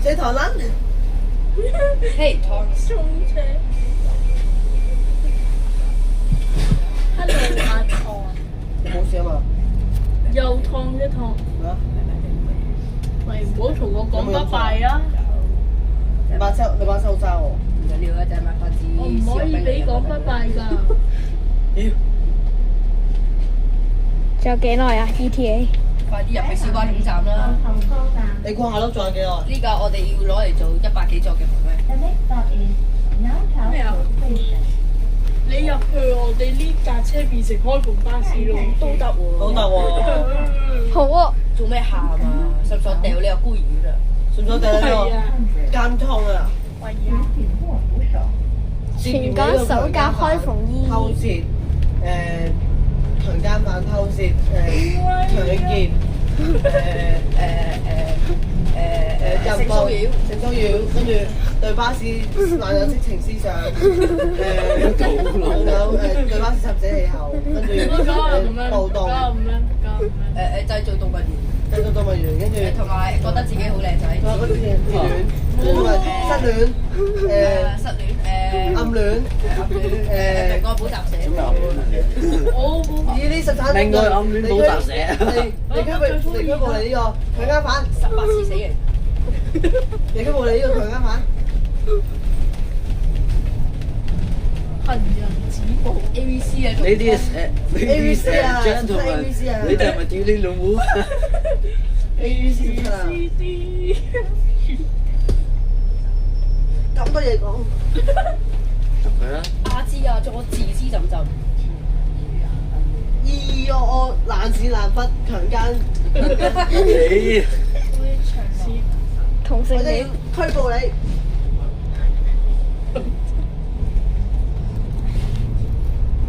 死唐人。嘿，唐中車。Hello，阿唐。你冇事啊嘛？又燙一燙。咩啊？喂，唔好同我講拜拜啊！你把聲好差喎。唔緊要啦，就係買筷子。我唔可以俾講拜拜㗎。妖！仲有幾耐啊 ？ETA？快啲入去小巴總站啦！你估下咯，仲有幾耐？呢架我哋要攞嚟做100幾座嘅盤咩啊？你入去我哋呢架車變成開篷巴士咯，都得喎。好大喎！好啊！做咩喊啊？使唔使掉呢個孤兒院啊？信咗第一個監倉啊！係啊。全港首架開篷醫院。偷竊強姦犯偷竊搶劫性騷擾，跟住對巴士患有色情思想仲有對巴士插死氣喉，跟住暴動製造動物園，製造動物園，跟住同埋覺得自己好靚仔，同埋嗰啲自戀，同埋失戀失戀暗戀明愛補習社，以呢13明愛暗戀補習社，你拘捕你呢個強姦犯18次死刑，你拘捕你呢個強姦犯。係行人止步 ABC 啊， Ladies ABC 啊 gentlemen， ABC 啊你哋係咪屌你老母？ ABC 出啦， CD 咁多嘢講，係啊，阿芝啊，做我自知浸浸。我爛屎爛忽強姦，你同性我哋要戀。拘捕你。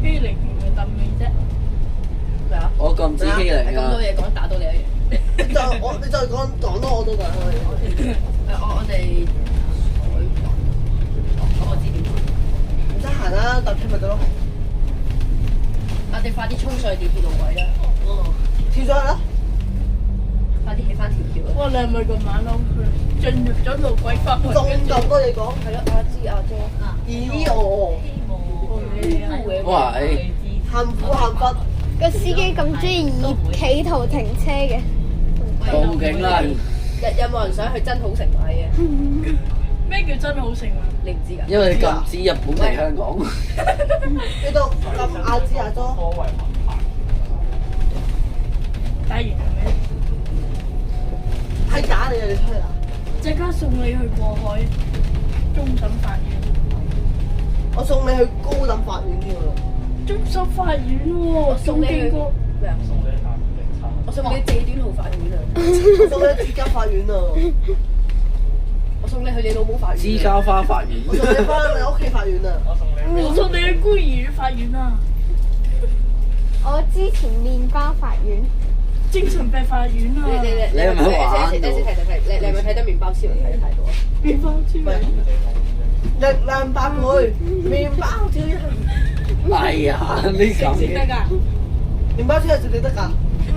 欺凌唔係揼你啫。咩啊？我禁止欺凌咁多啊！嘢講，打到你一樣。你再講多我都講。我哋我知點。唔得閒啦，搭車咪得咯。我哋快啲衝上去條鐵路位啦！跳咗去啦！快啲起翻條橋啦！哇！你係咪咁晚撈佢進入咗路軌翻去？仲咁多嘢講。係咯，阿芝阿姐。咦我喂，喊苦喊忽，個司機咁中意以企圖停車嘅，報警啦！有冇人想去真好城買嘢？咩叫真好食啊？你唔知㗎？因為禁止日本嚟香港。呢度咁阿芝阿多，打完係咩？係假你啊！你出嚟啊！即刻送你去過海終審法院。我送你去高等法院添喎。終審法院喎，送你去經過咩啊？我送你去謝短號法院啊！我送你去鐵甲法院啊！我送你去你老母法院。芝交花法院。我送你翻你屋企法院啊！我送你去孤兒院法院啊！我之前麵包法院，精神病法院啊！你係咪玩到你係咪睇得麵包超人睇得太多啊？麵包超人。力量百倍，麵包超人，哎呀，呢咁食得㗎？麵包超人食你得㗎？麵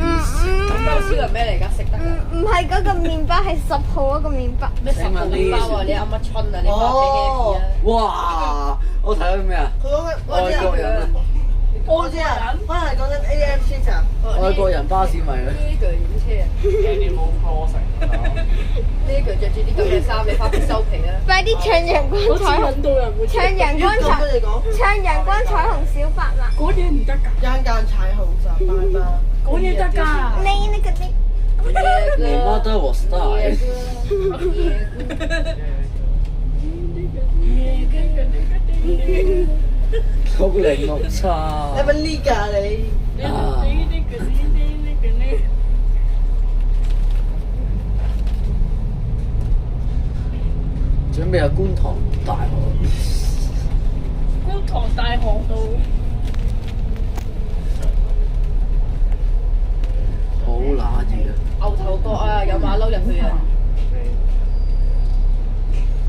包超人咩嚟㗎？食得㗎？唔係嗰個麵包，係10號嗰個麵包。咩10號麵包啊？你啱乜春啊？你翻屋企 happy 啊？哇！我睇到咩啊？佢講緊外國人啊，我知啊，可能係講緊 AM Shit 啊。外國人巴士迷啊！呢句點車啊？呢句着住啲咁嘅衫，你翻去收皮啦！快啲唱陽光彩虹，印度人會唱陽光咁多嘢講，唱陽光彩虹小白馬。嗰嘢唔得㗎，間間彩虹十八嘛。嗰嘢得㗎。你那個你。你 mother was die。 6063。你係咪呢㗎你？啊！準備去觀塘大學。觀塘大學度好乸熱啊！牛頭角啊，有馬騮入去啊！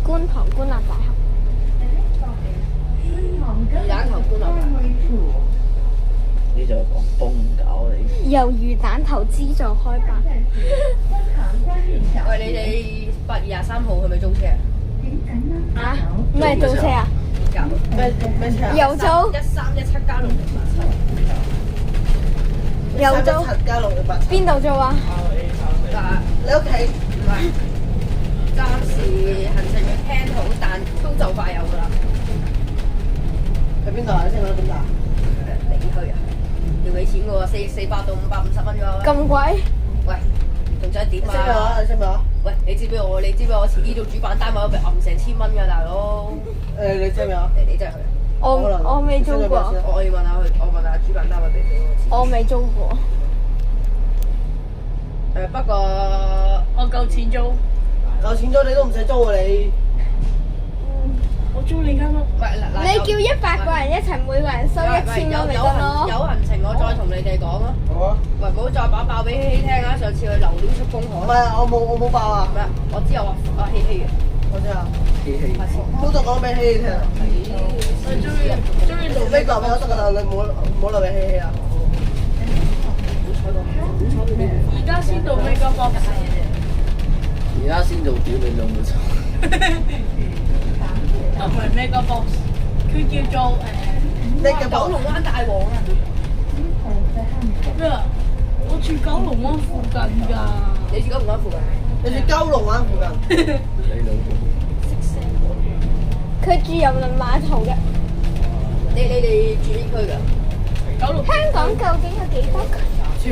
觀塘官立大學。魚蛋頭觀塘大學。呢就講崩搞你。由魚蛋頭資助開辦。喂，你哋8月23號係咪租車啊？啊？咩租車啊？咩車啊？有租。1317加687。有租。7加687。邊度租啊？你屋企？唔係，暫時行程未 plan 好，但都就快有㗎啦。去邊度啊？你聽講邊度啊？你去啊？要俾錢㗎喎，400到550蚊㗎。咁貴？喂，仲想點你識未啊？啊？你識未啊？喂，你知唔知我遲啲做主辦單位，我被揞成1000蚊㗎，大佬。你識未啊？你真係去啊？我未租過，我要問下佢，我問下主辦單位俾唔俾我錢。我未租過。不過我夠錢租，夠錢租你都唔使租喎你。我租你間屋。喂嗱，你叫100個人一齊，每個人收1000蚊咪得咯。有行程我再同你哋講啊。好啊。喂，唔好再爆俾希希聽啊！上次去榴蓮出公海。唔係啊，我冇爆啊。咩啊？我知我話希希嘅。我知啊。希希。唔好再講俾希希聽啊。我中意做呢個俾我得㗎啦，你唔好留俾希希啊。而家先到 Mega Box，而家先做屌你老母臭！唔係 Mega Box，佢叫做九龍灣大王啊！咩啊？我住九龍灣附近㗎。你住九龍灣附近？你住九龍灣附近？你老母！佢住郵輪碼頭嘅。你哋住邊區㗎？九龍香港究竟有幾多區？元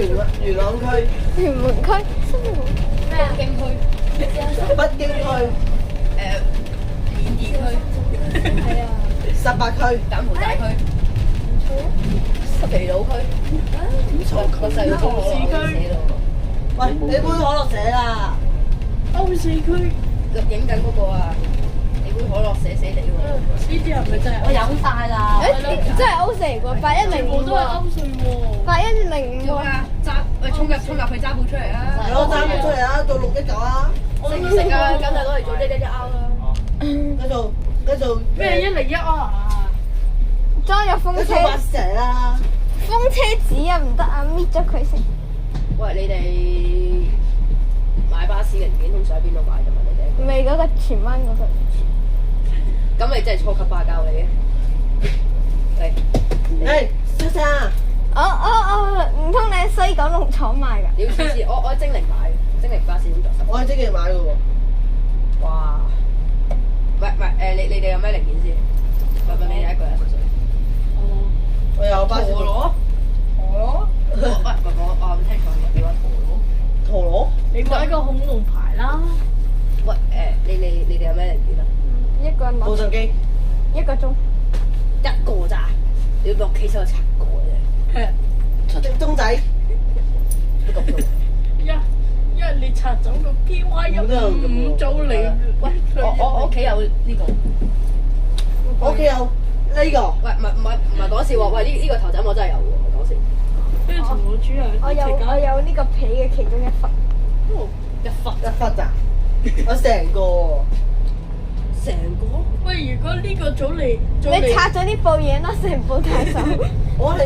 朗區、屯門區、新門咩啊？京區、北京區、緬甸區、係啊， 18區、柬埔寨區、肥佬區。個細佬可樂寫到。喂，你杯可樂寫啦。歐市區，錄影緊嗰個啊，你杯可樂寫寫地喎。呢啲係咪真係？我飲晒啦。誒真係歐四嚟喎，8105全部都係歐喎稅喎。 ，8105喎。做啊！揸喂，衝入去揸部出嚟啊！攞3個出嚟啊，做619啊。食唔食啊？梗係攞嚟做111啦。跟住咩101啊？裝入風車，跟住挖蛇啦。風車紙啊唔得啊，搣咗佢先。喂，你哋買巴士零件通常喺邊度買㗎嘛？你哋？未嗰個荃灣嗰度。咁你真係初級巴教你嘅。嚟，誒，小姐啊，唔通你喺西九龍廠買㗎？你要試試，我喺精靈買嘅，精靈巴士工作室。我喺精記買嘅喎。哇！喂，你哋有咩零件先？問你哋一個人純粹。我有巴士。陀螺。喂，我聽錯咗，你話陀螺？陀螺。你買個恐龍牌啦。喂，你哋有咩零件啊？一個人攞無線機。1個鐘。一個咋？你要落企收7個嘅啫。鐘仔。都咁多。因為你拆走個 PY 有5組你。喂，我屋企有呢個。我屋企有呢個。喂，唔係講笑喎！喂，呢個頭枕我真係有喎，唔係講笑。跟住同我主人。我有呢個皮嘅其中一忽。一忽咋？我成個。成個？喂，如果呢個組嚟，你拆咗呢部嘢啦，成部太手。我係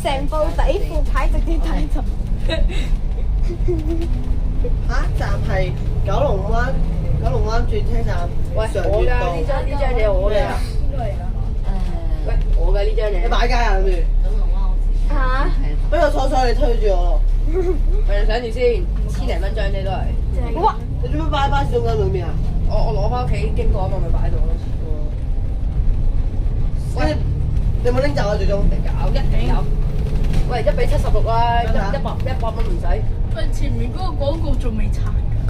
成部底褲牌直接帶走。下一站係九龍灣轉車站。喂，常我㗎悅道。呢張嘢我嘅。邊個嚟㗎？喂，我嘅呢張嘢。你擺街啊？諗住。嚇！俾我坐上你推住我咯。喂，想住先，1000零蚊張啫都係。哇！你做咩擺喺巴士中間裏面啊？我攞翻屋企經過啊嘛，咪擺喺度咯。喂，你有冇拎走啊？最終有，一定有。喂，1比76啦，100蚊唔使。喂，前面嗰個廣告仲未拆㗎。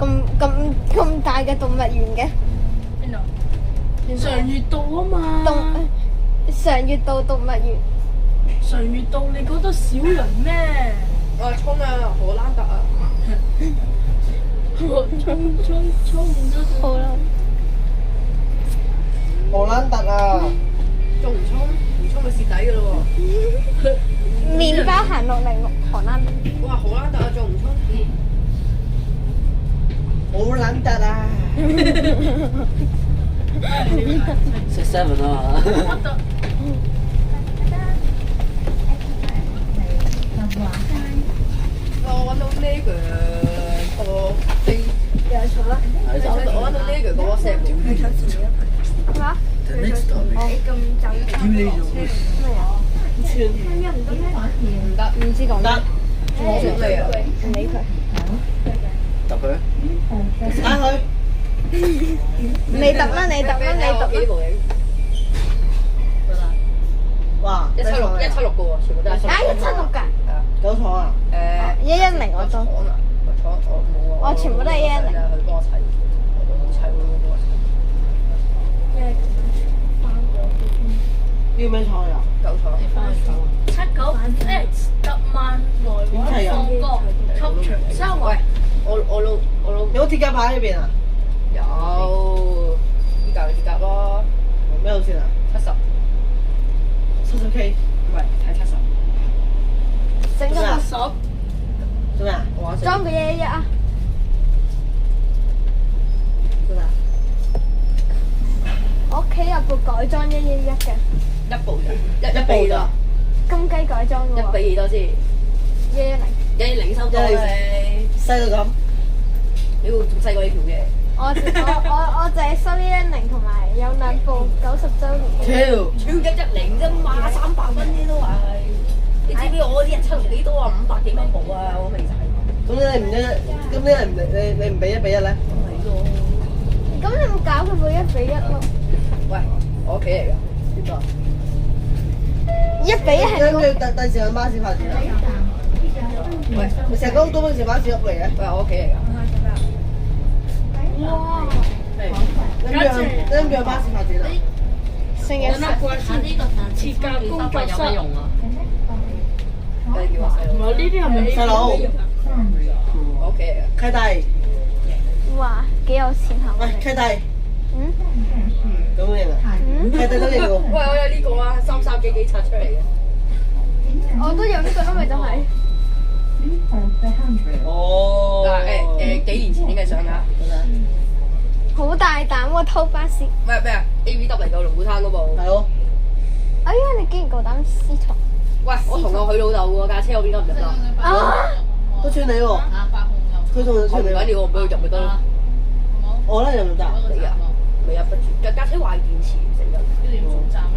咁大嘅動物園嘅。邊度？常悅道啊嘛。常悅道動物園。常悅道，你覺得少人咩？我係衝啊，荷蘭特啊。衝唔得。好啦。荷蘭特啊！仲唔衝？唔衝咪蝕底㗎咯喎！麵包行落嚟荷蘭。哇，荷蘭特啊，仲唔衝？好撚特啊！食 seven 啊嘛。我揾到呢個飛，我揾到呢個嗰個 WhatsApp 咩啊？唔得，唔知講咩，我識你啊！唔理佢。揼佢。打佢。你揼啦，你揼啦，你揼啦。呢部影哇176個喎，全部都係。啊，176㗎。九廠啊！ 110我都。我冇啊。我全部都係110。佢幫我砌，我砌會幫我砌。要咩廠啊9廠。 79X 特萬來往放歌，及長沙喂圍。，我老有冇鐵甲牌喺邊啊？有依嚿鐵甲咯咩好先啊，70， ？70K。唔係睇70。整個咩手做咩啊？我玩裝個111啊！做咩啊？我屋企有部改裝111嘅一部咋，一比多，金雞改裝嘅1喎，比幾多先110。 110收多你，細到咁。你會仲細過呢條嘅。我就係收110同埋有2部90週年。超110啫嘛，300蚊啫都係。你知唔知我啲人7幾多啊？500幾蚊部啊，我未使。咁你唔你唔俾1比1咧？咁你咪搞佢部1比1咯。喂，我屋企嚟㗎。多？ 1比1係跟住你第時向巴士發展啊！喂，你成個都嗰時巴士入嚟嘅，喂，我屋企嚟㗎。哇！跟住向巴士發展啊！成日等下過先，設計工作室。你叫我細佬。唔係呢啲係咪細佬，我屋企嚟㗎。契弟，哇，幾有錢下喂，我哋。契弟，嗯咁樣型啊？契弟都型喎。喂，我有呢個啊，33幾拆出嚟嘅。我都有呢個咯，咪就係。哦。嗱幾年前影嘅相㗎。好大膽喎，偷巴士！咩啊 ？AVW 嚟到龍鼓灘嗰部。係咯。哎呀，你竟然夠膽私藏！喂，我同我佢老豆喎，架車我邊得唔得啊？啊！都串你喎。佢仲要我串你喎。唔緊要，我唔俾佢入咪得咯。我咧入唔得啊？你啊，未入得住。架車壞電池唔成㗎，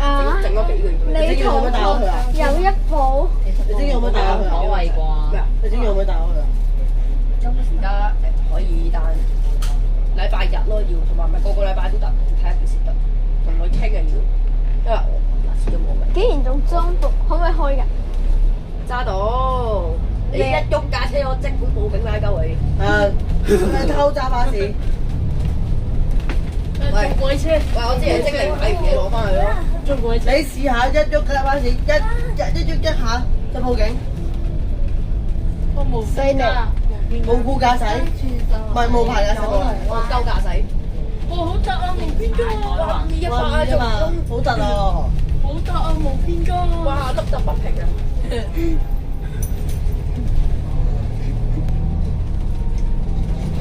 啊！整咗幾個月。你同學有一部，你知有冇帶我去啊？謂啩？咩啊？你知有冇帶我去啊？而家可以，但禮拜日咯要，同埋唔係個個禮拜都得，睇下幾時得。同佢傾嘅要，因為我下次都冇嘅。竟然仲裝部，可唔可以開㗎？揸到，你一喐架車，我即管報警拉鳩你。偷揸巴士。喂，鬼車，喂，我知你精靈買完嘢攞翻去咯。中鬼車。你試下一喐架巴士，一喐一下就報警，我冇犀利無故駕駛，唔係無牌駕駛喎。我鳩駕駛。哦，好得啊，冇邊個。哇！100啊，啫嘛，好突啊！好得啊，冇邊個。哇！凹凸不平啊！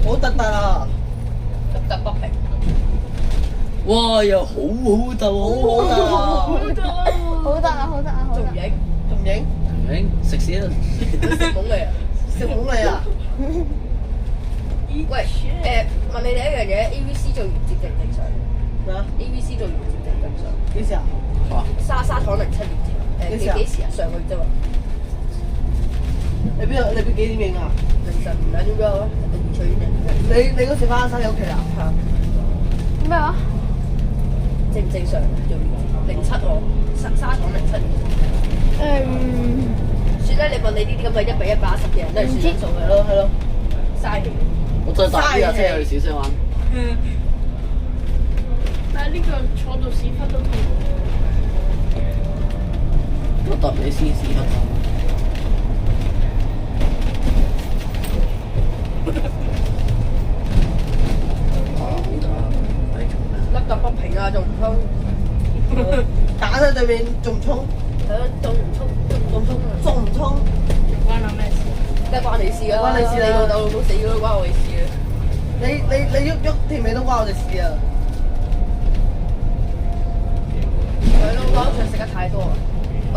好突啊！凹凸不平。哇！又好好鬥，好突啊！好得啊，好得啊，好得！仲唔影？仲影？明食屎啦！食懵你啊！食恐你啊！喂，問你哋一樣嘢，AVC 做完接正唔正常咩啊？ ？AVC 做完接正唔正常？幾時啊？沙廠07年幾時啊？上個月啫嘛。你邊度？你邊幾點影啊？凌晨2點左右咯，二翠園你嗰時翻山你屋企啊？咩話？正唔正常？做07喎，沙廠07年。算啦，你問你呢啲咁嘅1比180嘅人都係算數嘅咯，係咯。嘥氣。我再大啲架車去小西灣。但係呢個坐到屎忽都痛。我揼你先屎忽痛。凹凸不平啊，仲唔通？打喺對面仲唔衝？係咯，仲唔衝？仲唔衝？關我咩事？梗係關你事啦！關你事啦你老豆老母死咗都關我哋事啊！你喐條尾都關我哋事啊！係咯，包場食得太多啊！喂，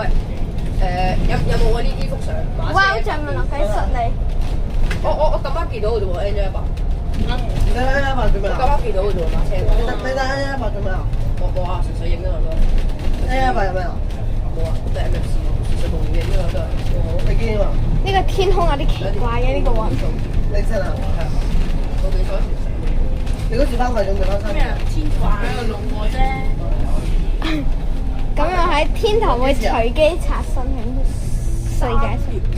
有冇啊呢啲幅相？哇！我仲問落佢實你，我咁啱見到嘅啫喎，N100。你睇下100做咩我咁啊？啱見到嘅啫喎，馬車。你睇下100做咩啊？我啊，純粹影咗佢咯。睇下100有咩啊？冇啊，都係 MFC，純粹冇影咗佢都係。你見嘛？呢個天空有啲奇怪嘅呢個雲。你真啊？係啊，我幾想全程。你嗰時翻嚟仲未翻山？咩啊？天華喺度弄我啫。咁樣喺天堂會隨機刷新喺世界上。月尾。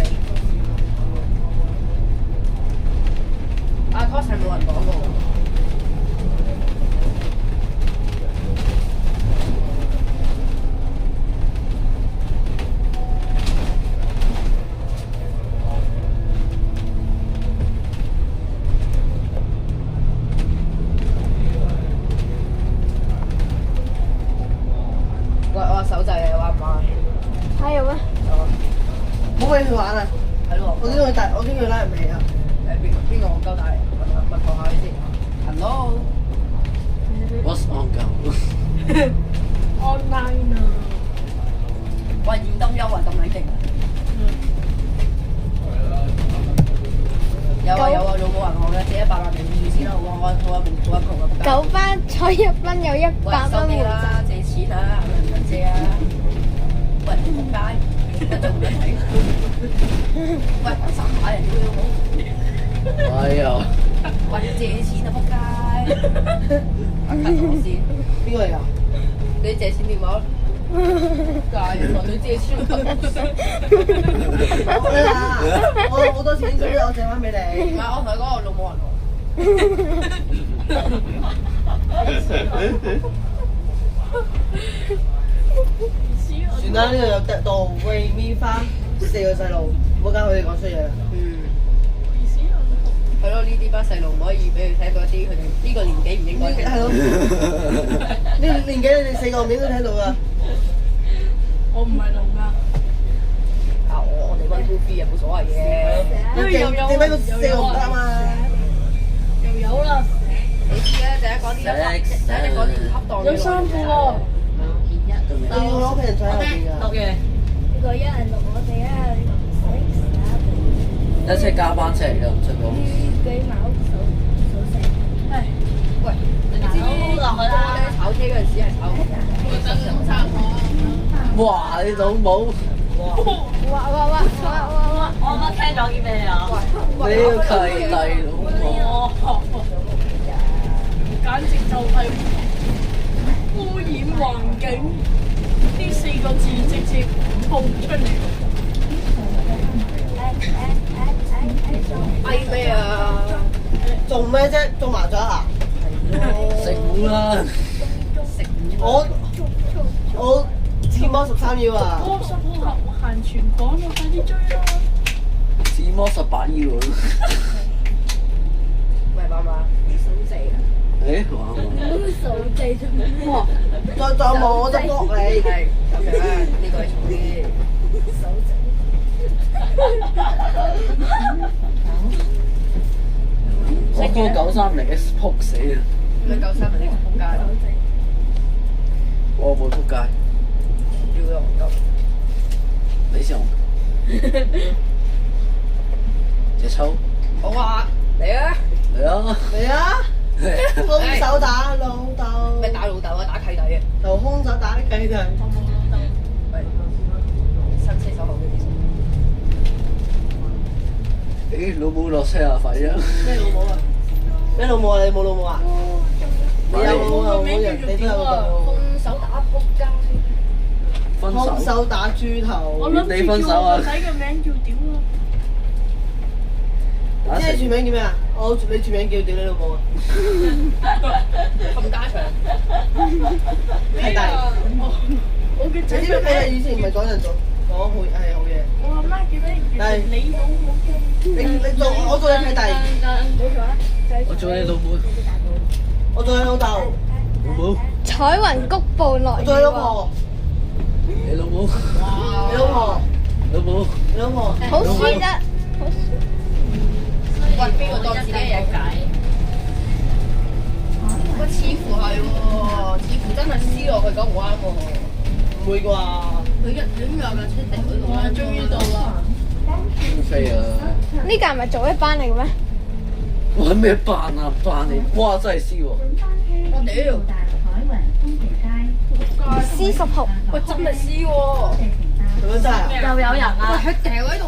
阿 Cos 係冇人講過。喂，我手掣你玩唔玩？還有咩？冇俾佢玩啊！係咯。我驚佢大，我驚佢拉唔起啊！邊個戇鳩大？問學校你先。Hello。 What's on go？ online 啊。喂，現金優惠咁撚勁。有啊，做冇銀行嘅借100萬定預先啦，好啊，我冇一窮啊。九巴坐1蚊有100蚊回贈。啦，借錢啊，唔能借啊。喂，仆街，一做唔睇。喂，3牌人都好。哎呀！喂，借錢啊，仆街！cut 咗我先。邊個嚟㗎？你借錢電話？解問你自己超級我好多錢，所以我借翻俾你。唔係，我同佢講我老母人算啦，呢度有得到 re mi fa 4個細路，唔好教佢哋講出嘢啦。係咯，呢啲班細路唔可以俾佢聽到一啲佢哋呢個年紀唔應該聽。係咯，呢年紀你哋4個面都聽到㗎。我唔係聾㗎。啊，我哋温 2B 又冇所謂嘅。因為又有點解個4個唔得啊嘛？又有啦，你知嘅，第一講啲講啲唔恰當嘅。有3個喎。你要攞俾人坐喺後邊㗎。讀嘅。呢個一係錄我哋，一係一車加班車嚟㗎，唔出講。幾毛數成。係。喂，你知唔知落去啦？炒車嗰陣時係炒。哇！你老母，我啱啱聽咗啲咩啊？你個契弟老母，簡直就係污染環境呢4個字直接吐出嚟。嗌咩啊？做咩啫？做麻雀啊？食糊啦！我自摸13腰啊！我10號行全港，我快啲追啦！自摸18腰喎。喂，媽媽，數字啊！誒，哇！哇！再望我就搏你。係咁樣，呢個係重啲。我科930X 撲死啊！咩930呢個仆街？我冇撲街，要用夠。你先用。隻抽好啊，嚟啊！嚟啊！嚟啊！空手打老豆。咩打老豆啊？打契弟啊！就空手打契弟。喂，新車手後嘅誒，老母落車啊！快啲啊！咩老母啊？咩老母啊？你冇老母啊？你有老母又冇人，你都有老母。空手打仆街。分空手。手打豬頭。我諗住叫我個仔嘅名叫屌啊！即係全名叫咩啊？你全名叫屌你老母啊！冚家祥。契弟。我嘅仔你知唔知契弟以前唔係講人做，講好係好嘢。我阿媽叫咩？係你老母嘅。你做我做你契弟，我做你老母。我做你老豆，老母。彩雲谷部落我做你老婆，你老母。你老婆，老母。你老婆。好 sweet 啊！喂，邊個當自己嘢解？喂，似乎係喎，似乎真係撕落去咁唔啱喎。唔會啩？佢一亂有架車定佢哇！終於到啦！飛啊！呢架唔係早一班嚟嘅咩？玩咩扮啊扮你？哇！真係撕喎！我屌C10號，喂，真係撕喎！咁樣真係啊？又有人啊！佢掉喺度